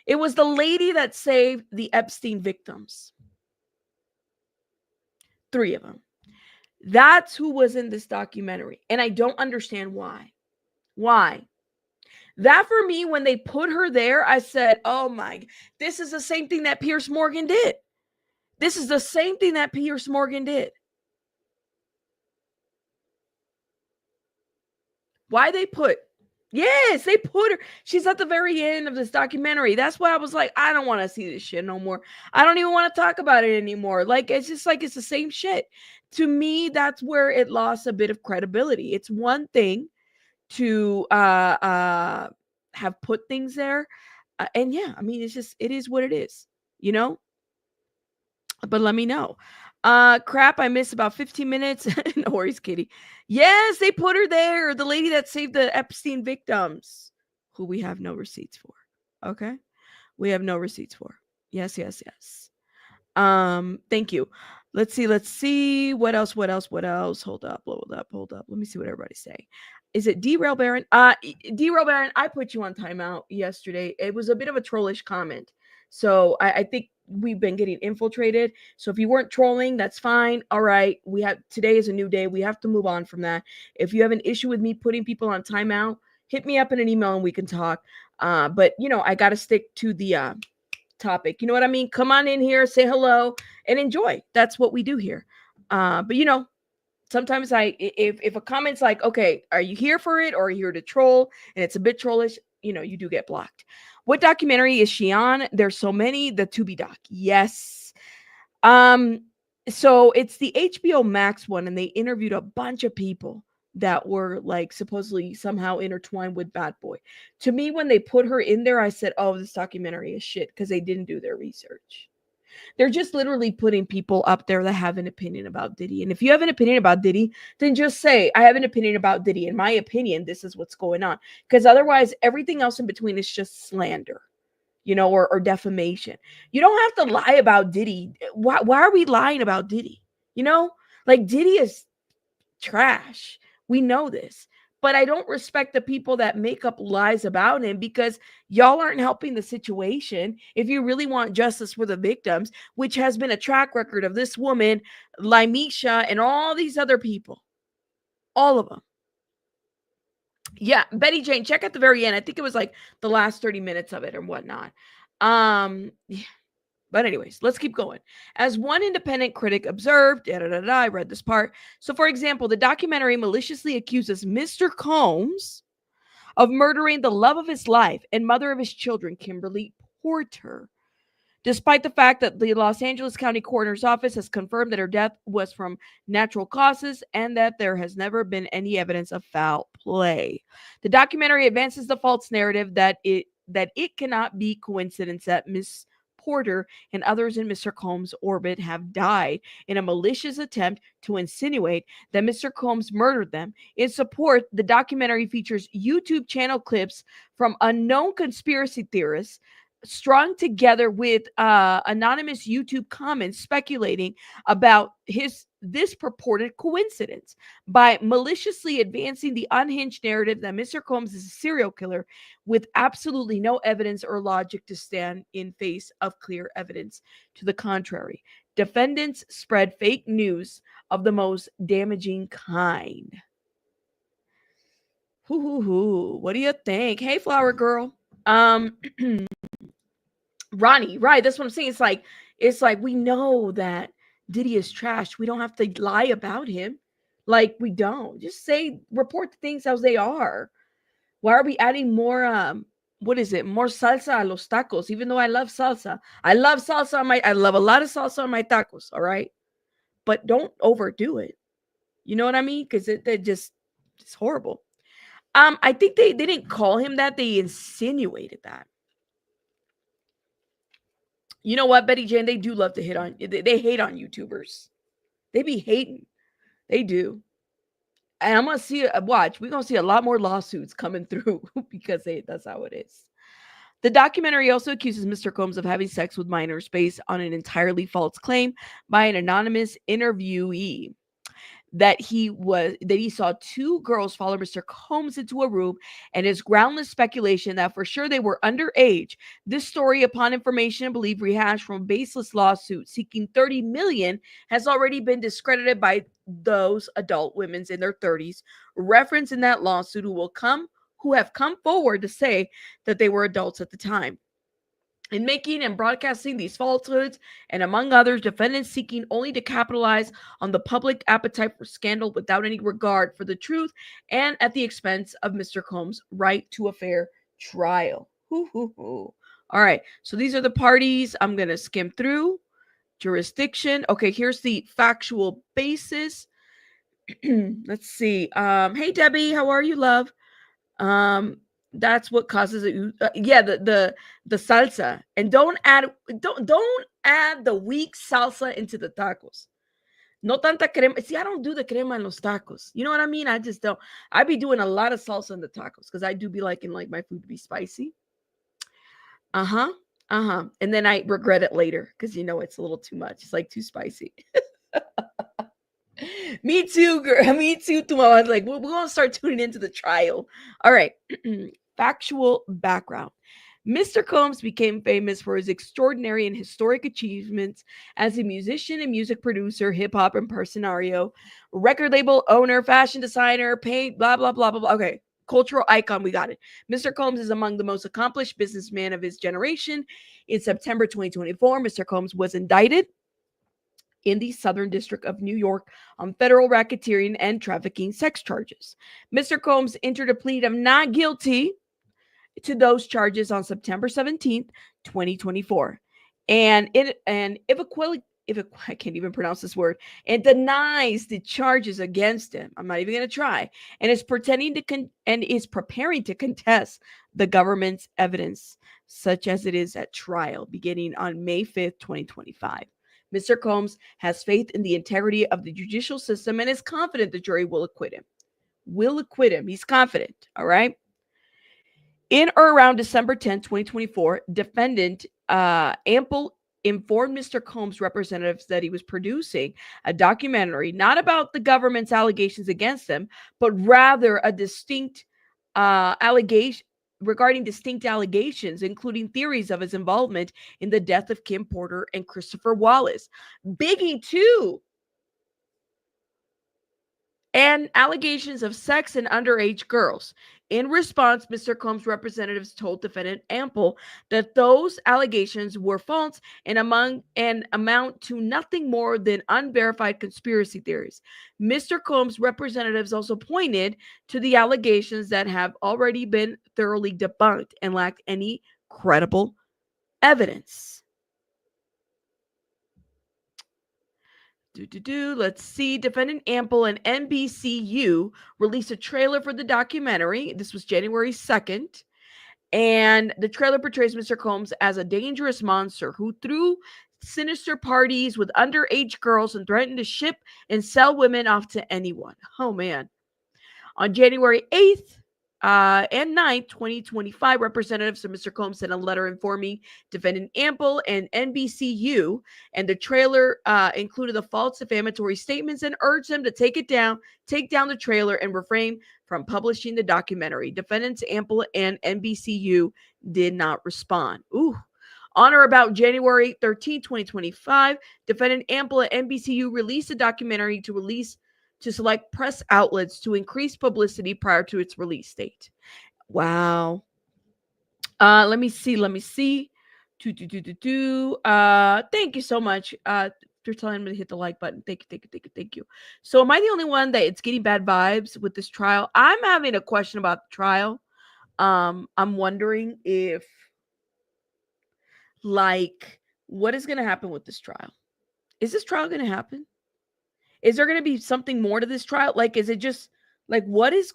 It was the lady that saved the Epstein victims. 3 of them. That's who was in this documentary. And I don't understand why. Why? That for me, when they put her there, I said, oh my, this is the same thing that Piers Morgan did. This is the same thing that Piers Morgan did. Why they put, yes, they put her. She's at the very end of this documentary. That's why I was like, I don't want to see this shit no more. I don't even want to talk about it anymore. Like, it's just like, it's the same shit. To me, that's where it lost a bit of credibility. It's one thing to have put things there. And yeah, I mean, it is what it is, But let me know. Crap, I missed about 15 minutes. No worries, Kitty. Yes, they put her there. The lady that saved the Epstein victims, who we have no receipts for. Okay? We have no receipts for. Yes. Thank you. Let's see. What else? Hold up. Let me see what everybody's saying. Is it Derail Baron? Derail Baron, I put you on timeout yesterday. It was a bit of a trollish comment. So I think we've been getting infiltrated. So if you weren't trolling, that's fine. All right. Today is a new day. We have to move on from that. If you have an issue with me putting people on timeout, hit me up in an email and we can talk. But I gotta stick to the topic. You know what I mean? Come on in here, say hello, and enjoy. That's what we do here. But sometimes if a comment's like, okay, are you here for it or are you here to troll? And it's a bit trollish, you do get blocked. What documentary is she on? There's so many. The Tubi doc. Yes. So it's the HBO Max one, and they interviewed a bunch of people that were like supposedly somehow intertwined with Bad Boy. To me, when they put her in there, I said, oh, this documentary is shit, because they didn't do their research. They're just literally putting people up there that have an opinion about Diddy. And if you have an opinion about Diddy, then just say, I have an opinion about Diddy. In my opinion, this is what's going on. Because otherwise, everything else in between is just slander, or defamation. You don't have to lie about Diddy. Why are we lying about Diddy? Like Diddy is trash. We know this. But I don't respect the people that make up lies about him, because y'all aren't helping the situation. If you really want justice for the victims, which has been a track record of this woman, Limeisha, and all these other people, all of them. Yeah, Betty Jane, check at the very end. I think it was like the last 30 minutes of it or whatnot. Yeah. But anyways, let's keep going. As one independent critic observed, I read this part. So, for example, the documentary maliciously accuses Mr. Combs of murdering the love of his life and mother of his children, Kimberly Porter, despite the fact that the Los Angeles County Coroner's Office has confirmed that her death was from natural causes and that there has never been any evidence of foul play. The documentary advances the false narrative that it cannot be coincidence that Miss Porter and others in Mr. Combs' orbit have died in a malicious attempt to insinuate that Mr. Combs murdered them. In support, the documentary features YouTube channel clips from unknown conspiracy theorists strung together with anonymous YouTube comments speculating about this purported coincidence. By maliciously advancing the unhinged narrative that Mr. Combs is a serial killer with absolutely no evidence or logic to stand in face of clear evidence to the contrary, defendants spread fake news of the most damaging kind. What do you think? Hey, Flower Girl. Ronnie, right? That's what I'm saying. It's like we know that Diddy is trash. We don't have to lie about him. Like, we don't. Just report the things as they are. Why are we adding more what is it? More salsa a los tacos, even though I love salsa. I love a lot of salsa on my tacos, all right? But don't overdo it. You know what I mean? Because it's horrible. I think they didn't call him that, they insinuated that. You know what, Betty Jane? They do love to hate on. They hate on YouTubers. They be hating. They do. And I'm gonna see. Watch. We're gonna see a lot more lawsuits coming through because that's how it is. The documentary also accuses Mr. Combs of having sex with minors based on an entirely false claim by an anonymous interviewee that he saw two girls follow Mr. Combs into a room, and his groundless speculation that for sure they were underage. This story, upon information and belief rehashed from a baseless lawsuit seeking $30 million, has already been discredited by those adult women in their 30s referenced in that lawsuit who have come forward to say that they were adults at the time. In making and broadcasting these falsehoods, and among others, defendants seeking only to capitalize on the public appetite for scandal without any regard for the truth and at the expense of Mr. Combs' right to a fair trial. All right, so these are the parties. I'm going to skim through. Jurisdiction. Okay, here's the factual basis. Let's see. Hey, Debbie, how are you, love? That's what causes it. The salsa. And don't add the weak salsa into the tacos. No tanta crema. See, I don't do the crema en los tacos. You know what I mean? I just don't. I be doing a lot of salsa in the tacos because I do be liking like my food to be spicy. And then I regret it later because it's a little too much. It's like too spicy. Me too, girl. Me too. Tomorrow, I was like, we're gonna start tuning into the trial. All right. Factual background. Mr. Combs became famous for his extraordinary and historic achievements as a musician and music producer, hip hop impresario, record label owner, fashion designer, paint, blah, blah, blah, blah, blah. Okay. Cultural icon, we got it. Mr. Combs is among the most accomplished businessmen of his generation. In September 2024, Mr. Combs was indicted in the Southern District of New York on federal racketeering and trafficking sex charges. Mr. Combs entered a plea of not guilty to those charges on September 17th, 2024. And I can't even pronounce this word, and denies the charges against him. I'm not even going to try. And is preparing to contest the government's evidence, such as it is at trial, beginning on May 5th, 2025. Mr. Combs has faith in the integrity of the judicial system and is confident the jury will acquit him. He's confident. All right. In or around December 10, 2024, defendant Ample informed Mr. Combs' representatives that he was producing a documentary not about the government's allegations against him, but rather a distinct allegation regarding distinct allegations, including theories of his involvement in the death of Kim Porter and Christopher Wallace. Biggie, too. And allegations of sex and underage girls. In response, Mr. Combs' representatives told defendant Ample that those allegations were false and amount to nothing more than unverified conspiracy theories. Mr. Combs' representatives also pointed to the allegations that have already been thoroughly debunked and lacked any credible evidence. Let's see. Defendant Ample and NBCU released a trailer for the documentary. This was January 2nd. And the trailer portrays Mr. Combs as a dangerous monster who threw sinister parties with underage girls and threatened to ship and sell women off to anyone. Oh, man. On January 8th, and 9th, 2025, representatives of Mr. Combs sent a letter informing defendant Ample and NBCU, and the trailer included the false defamatory statements and urged them to take down the trailer and refrain from publishing the documentary. Defendants Ample and NBCU did not respond. On or about January 13, 2025, defendant Ample and NBCU released a documentary to select press outlets to increase publicity prior to its release date. Wow. Let me see. Thank you so much for telling me to hit the like button. Thank you. So am I the only one that it's getting bad vibes with this trial? I'm having a question about the trial. I'm wondering if, what is going to happen with this trial? Is this trial going to happen? Is there going to be something more to this trial? Is it just what is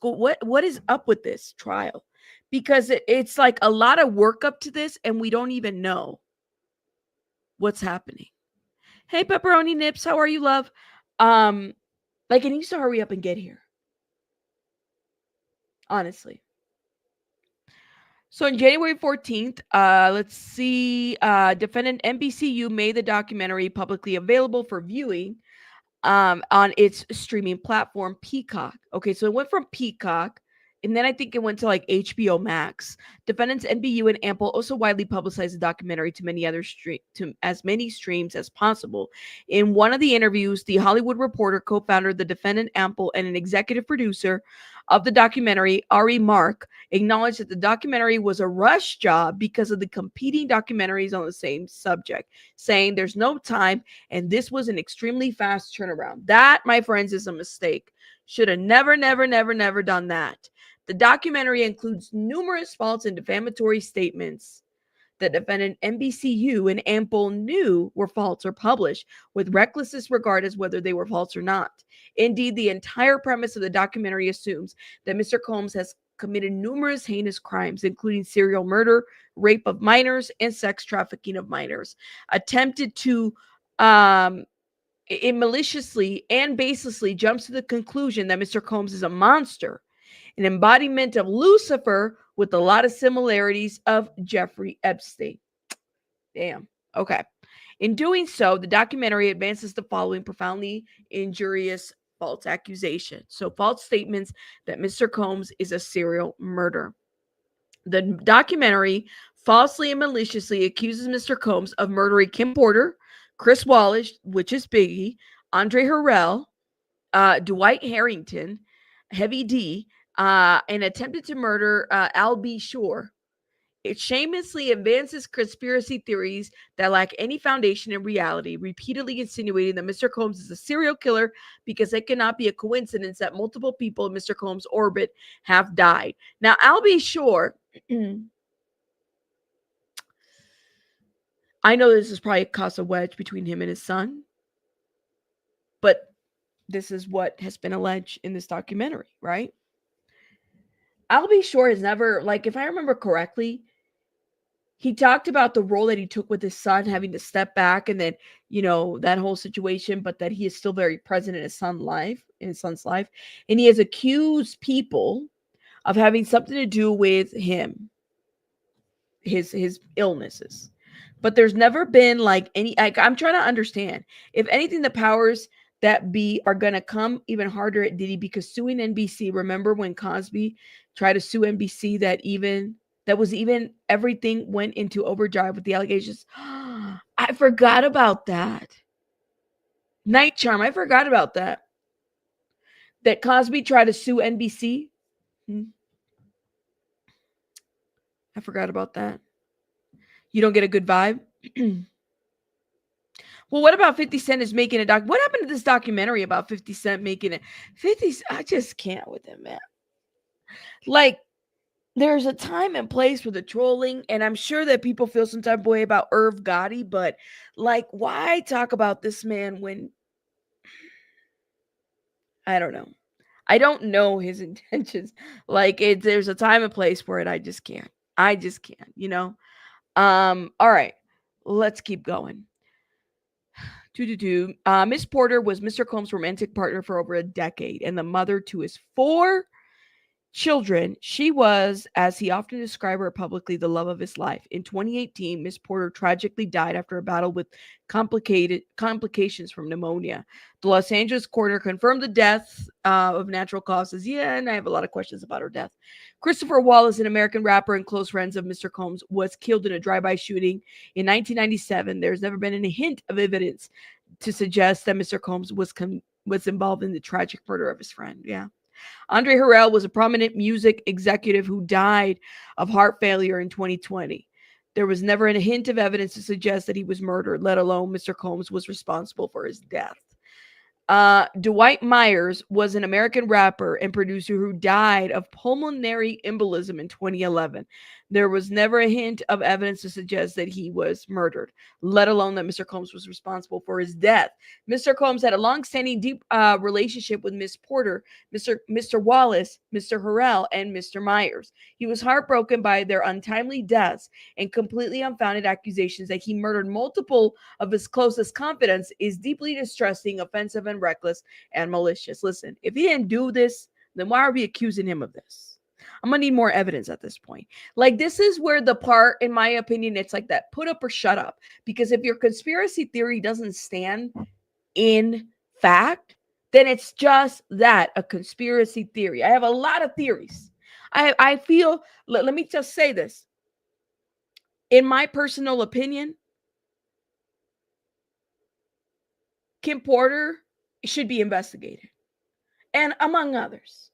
up with this trial? Because it's like a lot of work up to this, and we don't even know what's happening. Hey, Pepperoni Nips, how are you, love? It needs to hurry up and get here. Honestly. So on January 14th, let's see, defendant NBCU made the documentary publicly available for viewing on its streaming platform, Peacock. Okay, so it went from Peacock, and then I think it went to HBO Max. Defendants NBU and Ample also widely publicized the documentary to as many streams as possible. In one of the interviews, The Hollywood Reporter co-founder, the defendant Ample, and an executive producer of the documentary, Ari Mark, acknowledged that the documentary was a rush job because of the competing documentaries on the same subject, saying there's no time and this was an extremely fast turnaround. That, my friends, is a mistake. Should have never done that. The documentary includes numerous false and defamatory statements that defendant NBCU and Ample knew were false or published with reckless disregard as whether they were false or not. Indeed, the entire premise of the documentary assumes that Mr. Combs has committed numerous heinous crimes, including serial murder, rape of minors, and sex trafficking of minors, attempted to it maliciously and baselessly jumps to the conclusion that Mr. Combs is a monster, an embodiment of Lucifer with a lot of similarities of Jeffrey Epstein. Damn. Okay. In doing so, the documentary advances the following profoundly injurious false accusations. So, false statements that Mr. Combs is a serial murderer. The documentary falsely and maliciously accuses Mr. Combs of murdering Kim Porter, Chris Wallace, which is Biggie, Andre Harrell, Dwight Harrington, Heavy D, and attempted to murder Al B. Shore. It shamelessly advances conspiracy theories that lack any foundation in reality, repeatedly insinuating that Mr. Combs is a serial killer because it cannot be a coincidence that multiple people in Mr. Combs' orbit have died. Now, Al B. Shore, I know this is probably caused a wedge between him and his son, but this is what has been alleged in this documentary, right? Al B. Shore has never, like, if I remember correctly, he talked about the role that he took with his son, having to step back and then, that whole situation, but that he is still very present in his son's life. And he has accused people of having something to do with him, his illnesses. But there's never been I'm trying to understand. If anything, the powers that be are going to come even harder at Diddy because suing NBC, remember when Cosby tried to sue NBC that was even everything went into overdrive with the allegations. I forgot about that. Night Charm. I forgot about that. That Cosby tried to sue NBC. I forgot about that. You don't get a good vibe? Well, what about 50 Cent is making a doc? What happened to this documentary about 50 Cent making it? I just can't with him, man. Like, there's a time and place for the trolling, and I'm sure that people feel some type of way about Irv Gotti, but like, why talk about this man when I don't know. I don't know his intentions. Like, there's a time and place for it. I just can't. All right. Let's keep going. Miss Porter was Mr. Combs' romantic partner for over a decade and the mother to his 4 children. She was, as he often described her publicly, the love of his life. In 2018, Miss Porter tragically died after a battle with complications from pneumonia. The Los Angeles coroner confirmed the death of natural causes. Yeah, and I have a lot of questions about her death. Christopher Wallace, an American rapper and close friends of Mr. Combs, was killed in a drive-by shooting in 1997. There's never been any hint of evidence to suggest that Mr. Combs was involved in the tragic murder of his friend. Yeah. Andre Harrell was a prominent music executive who died of heart failure in 2020. There was never a hint of evidence to suggest that he was murdered, let alone Mr. Combs was responsible for his death. Dwight Myers was an American rapper and producer who died of pulmonary embolism in 2011. There was never a hint of evidence to suggest that he was murdered, let alone that Mr. Combs was responsible for his death. Mr. Combs had a long-standing deep relationship with Miss Porter, Mr. Wallace, Mr. Harrell, and Mr. Myers. He was heartbroken by their untimely deaths and completely unfounded accusations that he murdered multiple of his closest confidants is deeply distressing, offensive, and reckless and malicious. Listen, if he didn't do this, then why are we accusing him of this? I'm gonna need more evidence at this point. Like, this is where the part, in my opinion, it's like that put up or shut up. Because if your conspiracy theory doesn't stand in fact, then it's just that, a conspiracy theory. I have a lot of theories. I feel, let me just say this. In my personal opinion, Kim Porter should be investigated, and among others.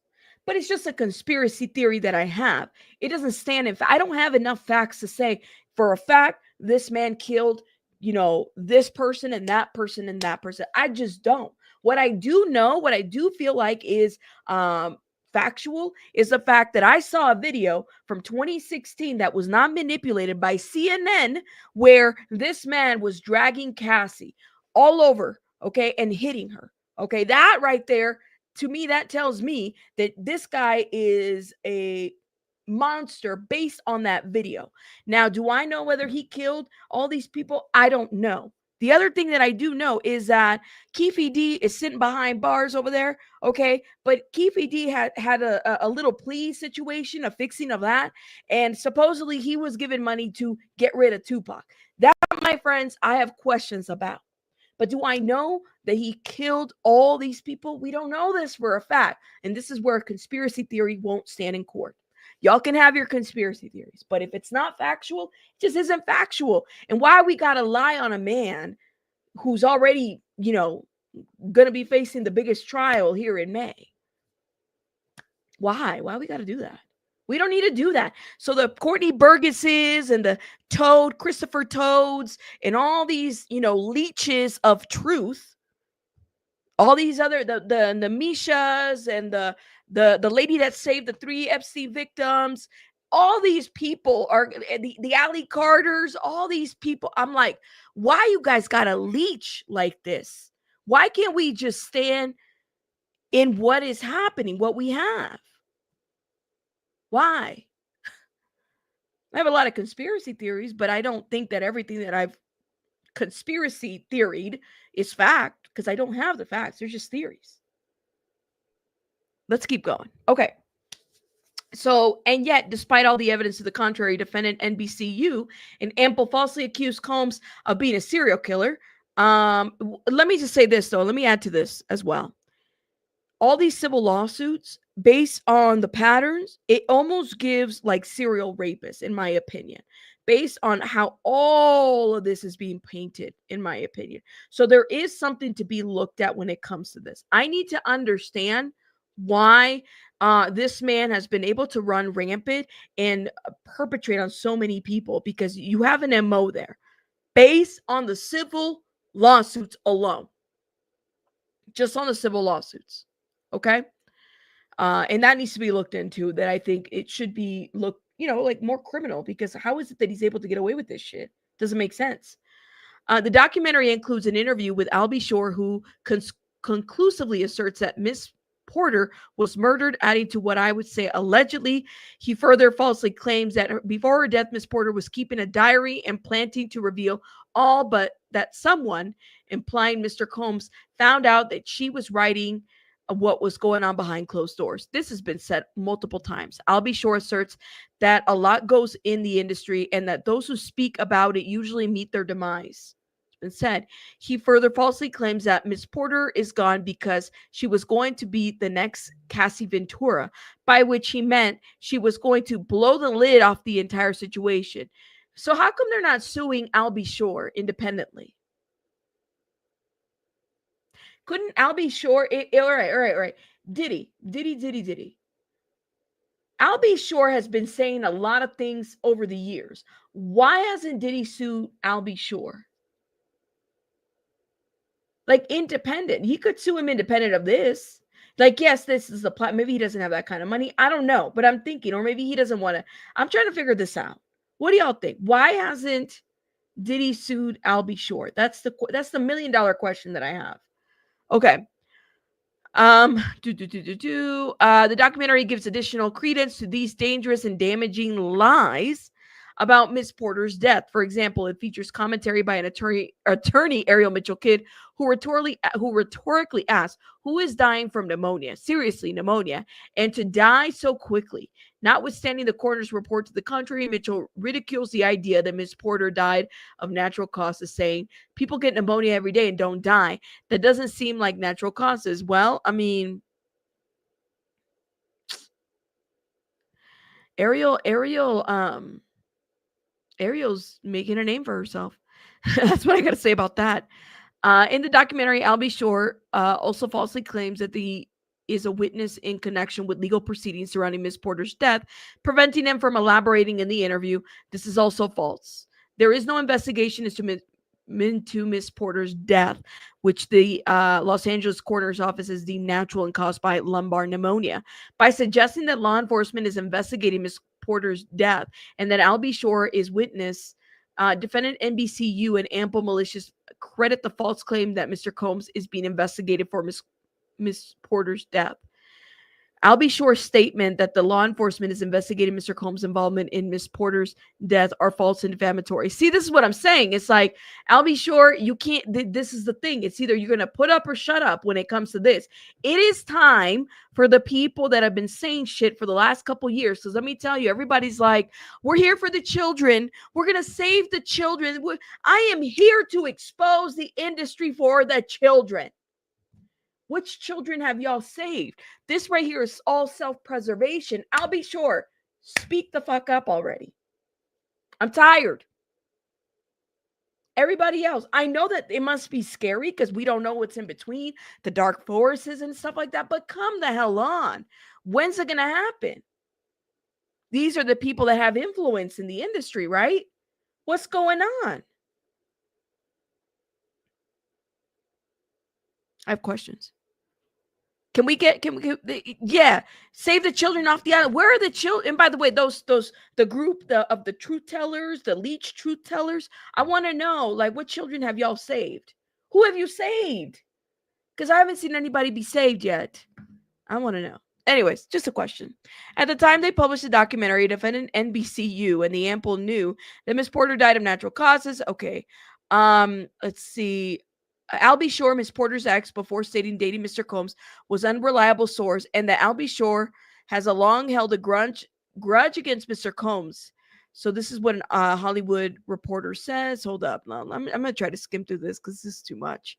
But it's just a conspiracy theory that I have. It doesn't stand in fact. I don't have enough facts to say for a fact this man killed, this person and that person and that person. I just don't. What I do know, what I do feel like is factual, is the fact that I saw a video from 2016 that was not manipulated by CNN, where this man was dragging Cassie all over, okay, and hitting her. Okay, that right there, to me, that tells me that this guy is a monster based on that video. Now, do I know whether he killed all these people? I don't know. The other thing that I do know is that Keefe D is sitting behind bars over there, okay? But Keefe D had a little plea situation, a fixing of that, and supposedly he was given money to get rid of Tupac. That, my friends, I have questions about. But do I know that he killed all these people? We don't know this for a fact. And this is where conspiracy theory won't stand in court. Y'all can have your conspiracy theories, but if it's not factual, it just isn't factual. And why we got to lie on a man who's already, going to be facing the biggest trial here in May? Why we got to do that? We don't need to do that. So the Courtney Burgesses and the Christopher Toads and all these, leeches of truth, all these other, the Mishas and the lady that saved the 3 Epstein victims, all these people are the Ali Carters, all these people. I'm like, why you guys got to leech like this? Why can't we just stand in what is happening, what we have? Why? I have a lot of conspiracy theories, but I don't think that everything that I've conspiracy theoried is fact, because I don't have the facts. They're just theories. Let's keep going. Okay. So, and yet, despite all the evidence to the contrary, defendant NBCU and Ample falsely accused Combs of being a serial killer. Let me just say this, though. Let me add to this as well. All these civil lawsuits, based on the patterns, it almost gives like serial rapists, in my opinion, based on how all of this is being painted, in my opinion. So there is something to be looked at when it comes to this. I need to understand why this man has been able to run rampant and perpetrate on so many people, because you have an MO there based on the civil lawsuits alone. Just on the civil lawsuits. Okay. And that needs to be looked into. That I think it should be looked, like more criminal, because how is it that he's able to get away with this shit? Doesn't make sense. The documentary includes an interview with Albie Shore, who conclusively asserts that Miss Porter was murdered, adding to what I would say allegedly. He further falsely claims that before her death, Miss Porter was keeping a diary and planning to reveal all, but that someone, implying Mr. Combs, found out that she was writing what was going on behind closed doors. This has been said multiple times. Albie Shore asserts that a lot goes in the industry and that those who speak about it usually meet their demise. It's been said. He further falsely claims that Miss Porter is gone because she was going to be the next Cassie Ventura, by which he meant she was going to blow the lid off the entire situation. So how come they're not suing Albie Shore independently? Couldn't Albie Shore? All right. Diddy. Albie Shore has been saying a lot of things over the years. Why hasn't Diddy sued Albie Shore? Like, independent. He could sue him independent of this. Like, yes, this is the plot. Maybe he doesn't have that kind of money. I don't know. But I'm thinking, or maybe he doesn't want to. I'm trying to figure this out. What do y'all think? Why hasn't Diddy sued Albie Shore? That's the $1 million question that I have. Okay. The documentary gives additional credence to these dangerous and damaging lies about Miss Porter's death. For example, it features commentary by an attorney Ariel Mitchell Kidd, who rhetorically asked, who is dying from pneumonia? Seriously, pneumonia, and to die so quickly. Notwithstanding the coroner's report to the contrary, Mitchell ridicules the idea that Miss Porter died of natural causes, saying, people get pneumonia every day and don't die. That doesn't seem like natural causes. Well, I mean, Ariel's making a name for herself. That's what I got to say about that. In the documentary, Albie Shore also falsely claims that he is a witness in connection with legal proceedings surrounding Miss Porter's death, preventing him from elaborating in the interview. This is also false. There is no investigation into Miss Porter's death, which the Los Angeles coroner's office is deemed natural and caused by lumbar pneumonia. By suggesting that law enforcement is investigating Miss Porter's death and that Albie Shore is witness, defendant NBCU and Ample malicious credit the false claim that Mr. Combs is being investigated for Miss Porter's death. Albie Shore's statement that the law enforcement is investigating Mr. Combs' involvement in Miss Porter's death are false and defamatory. See, this is what I'm saying. It's like, Albie Shore, you can't, this is the thing. It's either you're going to put up or shut up when it comes to this. It is time for the people that have been saying shit for the last couple years. Because let me tell you, everybody's like, we're here for the children. We're going to save the children. I am here to expose the industry for the children. Which children have y'all saved? This right here is all self-preservation. I'll be sure. Speak the fuck up already. I'm tired. Everybody else, I know that it must be scary because we don't know what's in between the dark forests and stuff like that, but come the hell on. When's it going to happen? These are the people that have influence in the industry, right? What's going on? I have questions. Can we yeah, save the children off the island? Where are the children? And by the way, the group of the truth tellers, the leech truth tellers, I want to know, like, what children have y'all saved? Who have you saved? Because I haven't seen anybody be saved yet. I want to know. Anyways, just a question. At the time they published the documentary, defendant NBCU and the Ample knew that Miss Porter died of natural causes. Okay. Let's see. Albie Shore, Miss Porter's ex, before stating dating Mr. Combs was an unreliable source, and that Albie Shore has a long held a grudge against Mr. Combs. So this is what a Hollywood Reporter says. Hold up. I'm going to try to skim through this because this is too much.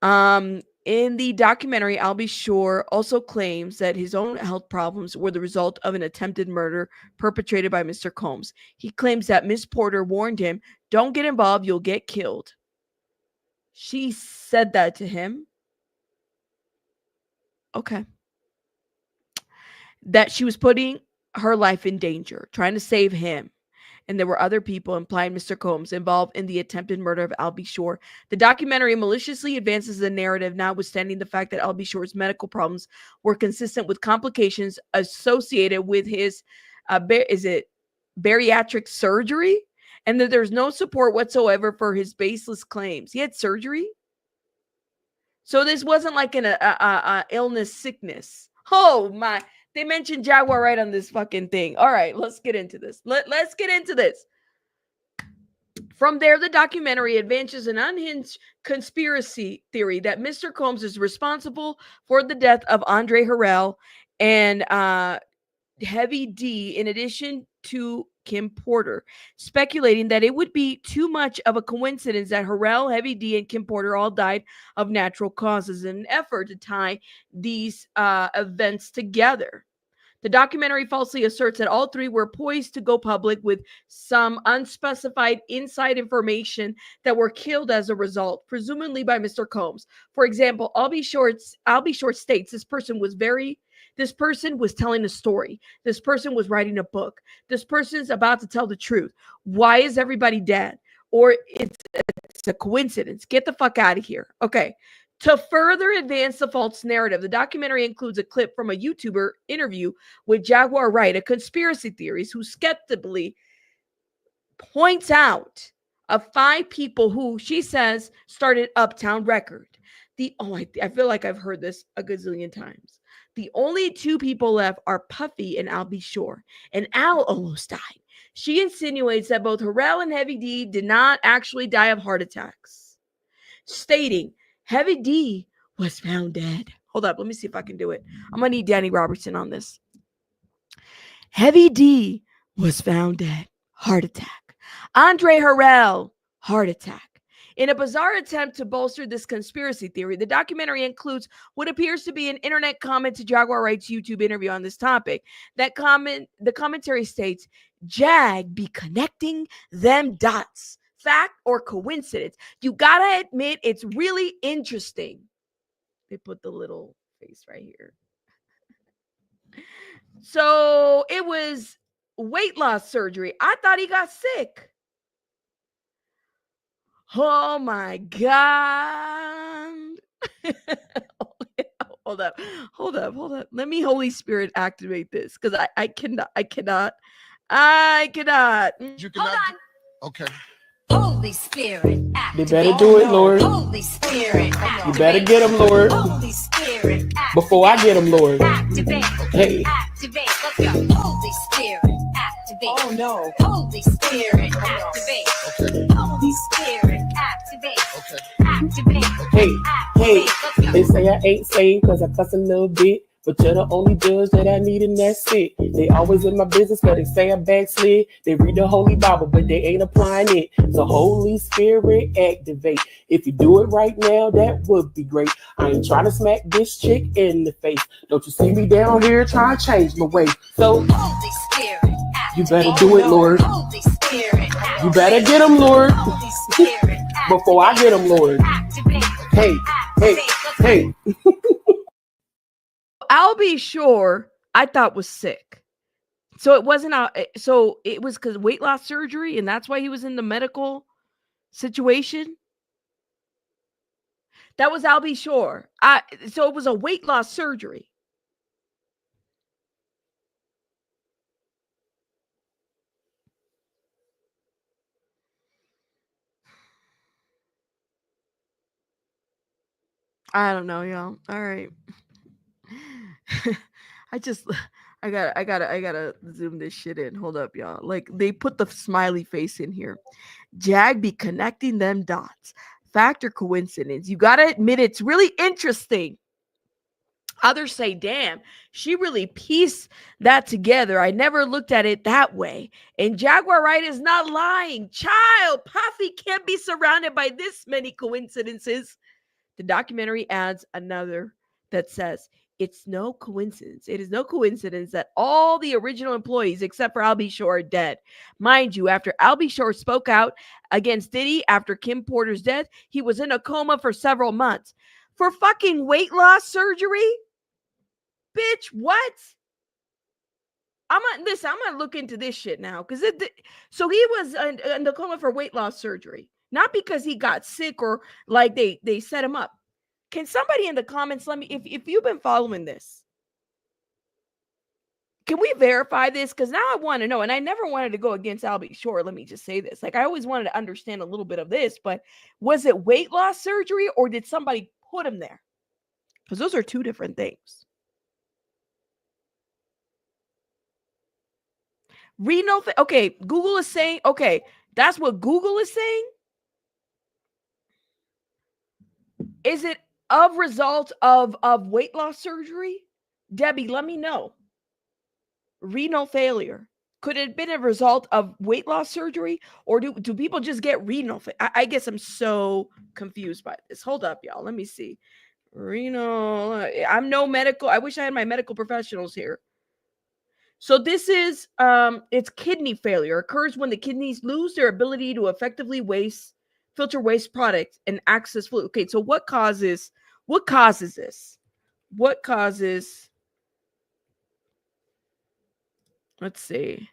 In the documentary, Albie Shore also claims that his own health problems were the result of an attempted murder perpetrated by Mr. Combs. He claims that Miss Porter warned him, "Don't get involved, you'll get killed." She said that to him. Okay. That she was putting her life in danger, trying to save him. And there were other people, implying Mr. Combs, involved in the attempted murder of Albie Shore. The documentary maliciously advances the narrative, notwithstanding the fact that Albie Shore's medical problems were consistent with complications associated with his, bariatric surgery? And that there's no support whatsoever for his baseless claims. He had surgery? So this wasn't like an illness, sickness. Oh, my. They mentioned Jaguar right on this fucking thing. All right, let's get into this. Let's get into this. From there, the documentary advances an unhinged conspiracy theory that Mr. Combs is responsible for the death of Andre Harrell and Heavy D, in addition to Kim Porter, speculating that it would be too much of a coincidence that Harrell, Heavy D, and Kim Porter all died of natural causes in an effort to tie these events together. The documentary falsely asserts that all three were poised to go public with some unspecified inside information that were killed as a result, presumably by Mr. Combs. For example, Albie Shore states this person was telling a story. This person was writing a book. This person's about to tell the truth. Why is everybody dead? Or it's a coincidence. Get the fuck out of here. Okay. To further advance the false narrative, the documentary includes a clip from a YouTuber interview with Jaguar Wright, a conspiracy theorist who skeptically points out of 5 people who she says started Uptown Record. I feel like I've heard this a gazillion times. The only 2 people left are Puffy and Albie Shore, and Al almost died. She insinuates that both Harrell and Heavy D did not actually die of heart attacks, stating Heavy D was found dead. Hold up, let me see if I can do it. I'm going to need Danny Robertson on this. Heavy D was found dead. Heart attack. Andre Harrell, heart attack. In a bizarre attempt to bolster this conspiracy theory, the documentary includes what appears to be an internet comment to Jaguar Wright's YouTube interview on this topic. The commentary states, Jag be connecting them dots. Fact or coincidence? You gotta admit, it's really interesting. They put the little face right here. So it was weight loss surgery. I thought he got sick. Oh my God. Hold up. Let me Holy Spirit activate this because I cannot. You cannot. Hold on. Okay. Holy Spirit, You better do it, Lord. Holy Spirit, You better get him, Lord. Holy Spirit. Before I get them, Lord. Activate. Hey. Activate. Let's go. Holy Spirit. Activate. Oh no. Holy Spirit. Activate. Holy Spirit. Activate. Activate. Hey, hey. Let's go. They say I ain't saved cause I cuss a little bit. But you're the only judge that I need, and that's it. They always in my business, but they say I backslid. They read the Holy Bible, but they ain't applying it. So Holy Spirit, activate. If you do it right now, that would be great. I ain't trying to smack this chick in the face. Don't you see me down here trying to change my way? So Holy Spirit. you better do it, Lord. Holy Spirit. You better get them, Lord. Holy Spirit. Before I get them, Lord. Activate. Hey, hey, hey. I'll be sure I thought was sick. So it wasn't so it was because weight loss surgery, and that's why he was in the medical situation. That was I'll be sure. So it was a weight loss surgery. I don't know, y'all. All right. I gotta zoom this shit in. Hold up, y'all. Like, they put the smiley face in here. Jag be connecting them dots. Fact or coincidence? You gotta admit it's really interesting. Others say, damn, she really pieced that together. I never looked at it that way. And Jaguar Wright is not lying. Child, Puffy can't be surrounded by this many coincidences. The documentary adds another that says, it's no coincidence. It is no coincidence that all the original employees, except for Albie Shore, are dead. Mind you, after Albie Shore spoke out against Diddy after Kim Porter's death, he was in a coma for several months. For fucking weight loss surgery? Bitch, what? I'm gonna look into this shit now. So he was in the coma for weight loss surgery. Not because he got sick or like they set him up. Can somebody in the comments let me, if you've been following this, can we verify this? Because now I want to know, and I never wanted to go against Albie Shore. Let me just say this. Like, I always wanted to understand a little bit of this, but was it weight loss surgery or did somebody put him there? Because those are two different things. Renal, okay, Google is saying, okay, that's what Google is saying. Is it a result of weight loss surgery? Debbie, let me know. Renal failure. Could it have been a result of weight loss surgery? Or do people just get renal failure? I guess I'm so confused by this. Hold up, y'all. Let me see. Renal. I'm no medical. I wish I had my medical professionals here. So this is, it's kidney failure. Occurs when the kidneys lose their ability to effectively filter waste products and access fluid. Okay, so what causes this? What causes, let's see,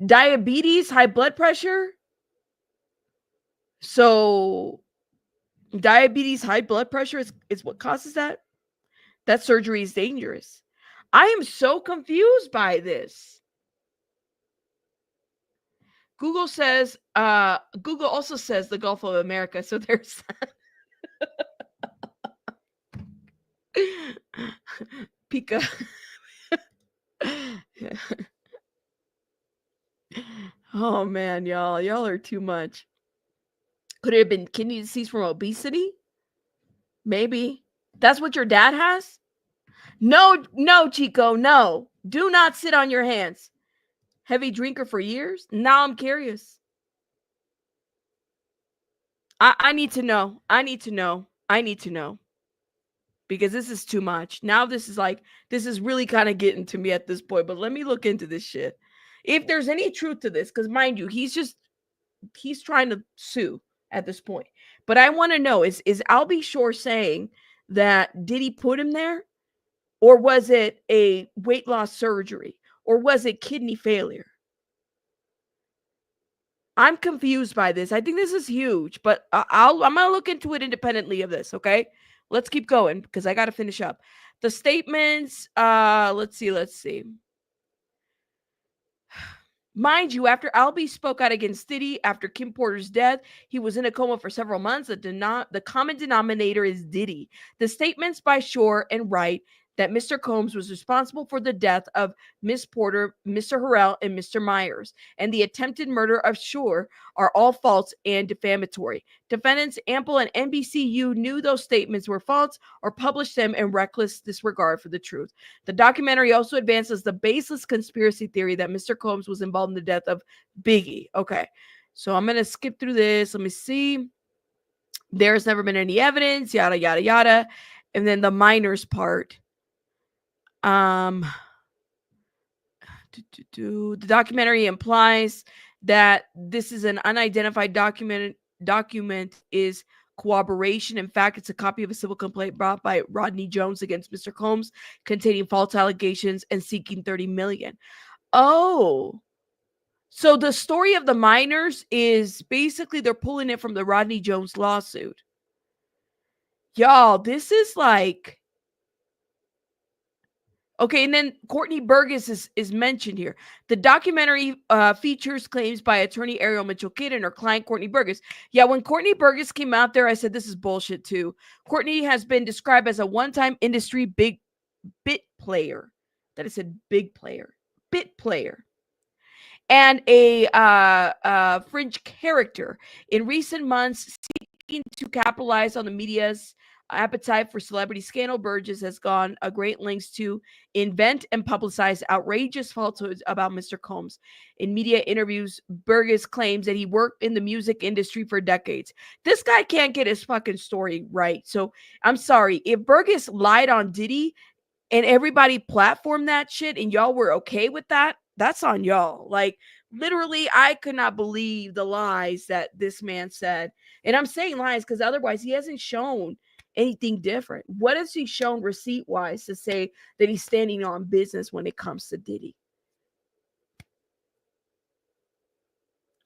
diabetes, high blood pressure? So diabetes, high blood pressure is what causes that? That surgery is dangerous. I am so confused by this. Google also says the Gulf of America. So there's Pika. Oh man, y'all are too much. Could it have been kidney disease from obesity? Maybe. That's what your dad has? No, Chico, no. Do not sit on your hands. Heavy drinker for years? Now I'm curious. I need to know. I need to know. Because this is too much. Now this is really kind of getting to me at this point. But let me look into this shit. If there's any truth to this, because mind you, he's trying to sue at this point. But I want to know, is Albie Shore saying that did he put him there? Or was it a weight loss surgery? Or was it kidney failure? I'm confused by this. I think this is huge, but I'm going to look into it independently of this, okay? Let's keep going because I got to finish up. The statements, let's see. Mind you, after Albee spoke out against Diddy after Kim Porter's death, he was in a coma for several months. The common denominator is Diddy. The statements by Shore and Wright that Mr. Combs was responsible for the death of Miss Porter, Mr. Harrell, and Mr. Myers, and the attempted murder of Shore are all false and defamatory. Defendants Ample and NBCU knew those statements were false or published them in reckless disregard for the truth. The documentary also advances the baseless conspiracy theory that Mr. Combs was involved in the death of Biggie. Okay, so I'm going to skip through this. Let me see. There's never been any evidence, yada, yada, yada. And then the minors part. The documentary implies that this is an unidentified document is corroboration. In fact, it's a copy of a civil complaint brought by Rodney Jones against Mr. Combs containing false allegations and seeking $30 million. Oh, so the story of the minors is basically they're pulling it from the Rodney Jones lawsuit. Y'all, this is like... Okay, and then Courtney Burgess is mentioned here. The documentary features claims by attorney Ariel Mitchell-Kidd and her client Courtney Burgess. Yeah, when Courtney Burgess came out there, I said this is bullshit too. Courtney has been described as a one-time industry bit player. That is a big player. Bit player. And a fringe character. In recent months, seeking to capitalize on the media's appetite for celebrity scandal, Burgess has gone a great lengths to invent and publicize outrageous falsehoods about Mr. Combs. In media interviews, Burgess claims that he worked in the music industry for decades. This guy can't get his fucking story right. So I'm sorry. If Burgess lied on Diddy and everybody platformed that shit and y'all were okay with that, that's on y'all. Like, literally, I could not believe the lies that this man said. And I'm saying lies because otherwise he hasn't shown anything different. What has he shown receipt wise to say that he's standing on business when it comes to Diddy?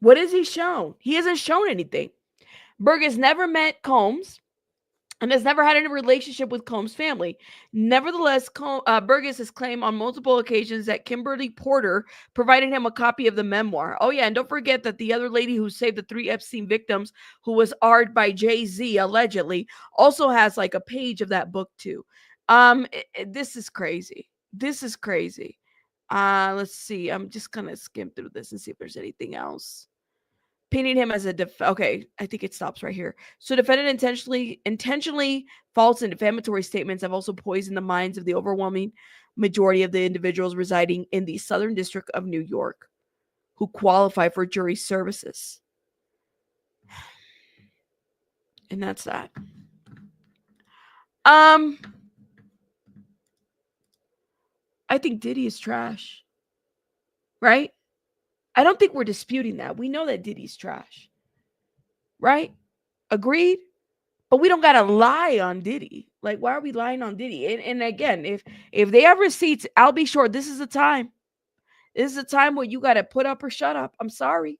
What has he shown? He hasn't shown anything. Burgess never met Combs and has never had any relationship with Combs' family. Nevertheless, Burgess has claimed on multiple occasions that Kimberly Porter provided him a copy of the memoir. Oh, yeah, and don't forget that the other lady who saved the 3 Epstein victims, who was R'd by Jay-Z, allegedly, also has like a page of that book, too. This is crazy. This is crazy. Let's see. I'm just going to skim through this and see if there's anything else. Painting him as a okay, I think it stops right here. So defendant intentionally false and defamatory statements have also poisoned the minds of the overwhelming majority of the individuals residing in the Southern District of New York who qualify for jury services. And that's that. I think Diddy is trash. Right? I don't think we're disputing that. We know that Diddy's trash. Right? Agreed? But we don't got to lie on Diddy. Like, why are we lying on Diddy? And again, if they have receipts, I'll be sure this is the time. This is the time where you got to put up or shut up. I'm sorry.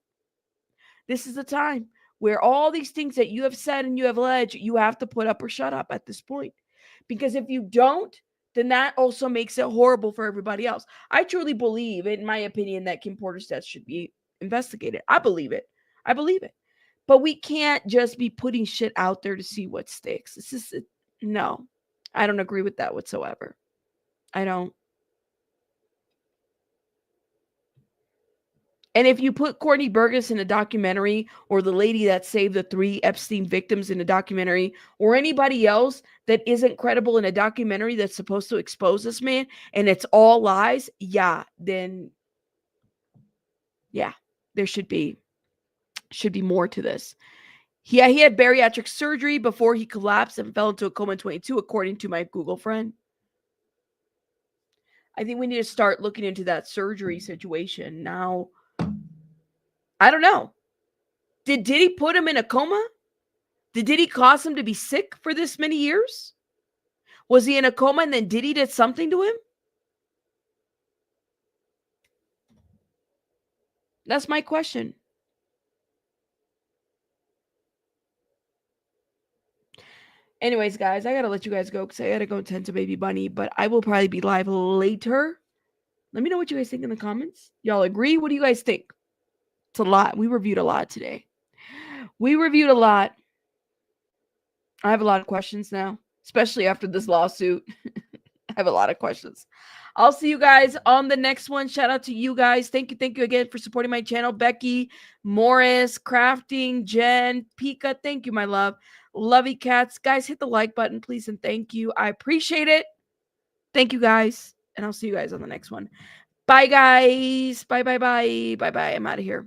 This is the time where all these things that you have said and you have alleged, you have to put up or shut up at this point. Because if you don't, then that also makes it horrible for everybody else. I truly believe, in my opinion, that Kim Porter's death should be investigated. I believe it. I believe it. But we can't just be putting shit out there to see what sticks. It's just, no. I don't agree with that whatsoever. I don't. And if you put Courtney Burgess in a documentary, or the lady that saved the 3 Epstein victims in a documentary, or anybody else that isn't credible in a documentary that's supposed to expose this man, and it's all lies, then there should be more to this. He had bariatric surgery before he collapsed and fell into a coma in 22, according to my Google friend. I think we need to start looking into that surgery situation now. I don't know. Did Diddy put him in a coma? Did Diddy cause him to be sick for this many years? Was he in a coma and then Diddy did something to him? That's my question. Anyways, guys, I got to let you guys go because I got to go tend to baby bunny, but I will probably be live later Let me know what you guys think in the comments. Y'all agree? What do you guys think? It's a lot. We reviewed a lot today. We reviewed a lot. I have a lot of questions now, especially after this lawsuit. I have a lot of questions. I'll see you guys on the next one. Shout out to you guys. Thank you again for supporting my channel. Becky, Morris, Crafting, Jen, Pika. Thank you, my love. Lovey cats. Guys, hit the like button, please, and thank you. I appreciate it. Thank you, guys. And I'll see you guys on the next one. Bye, guys. Bye, bye, bye. Bye, bye. I'm out of here.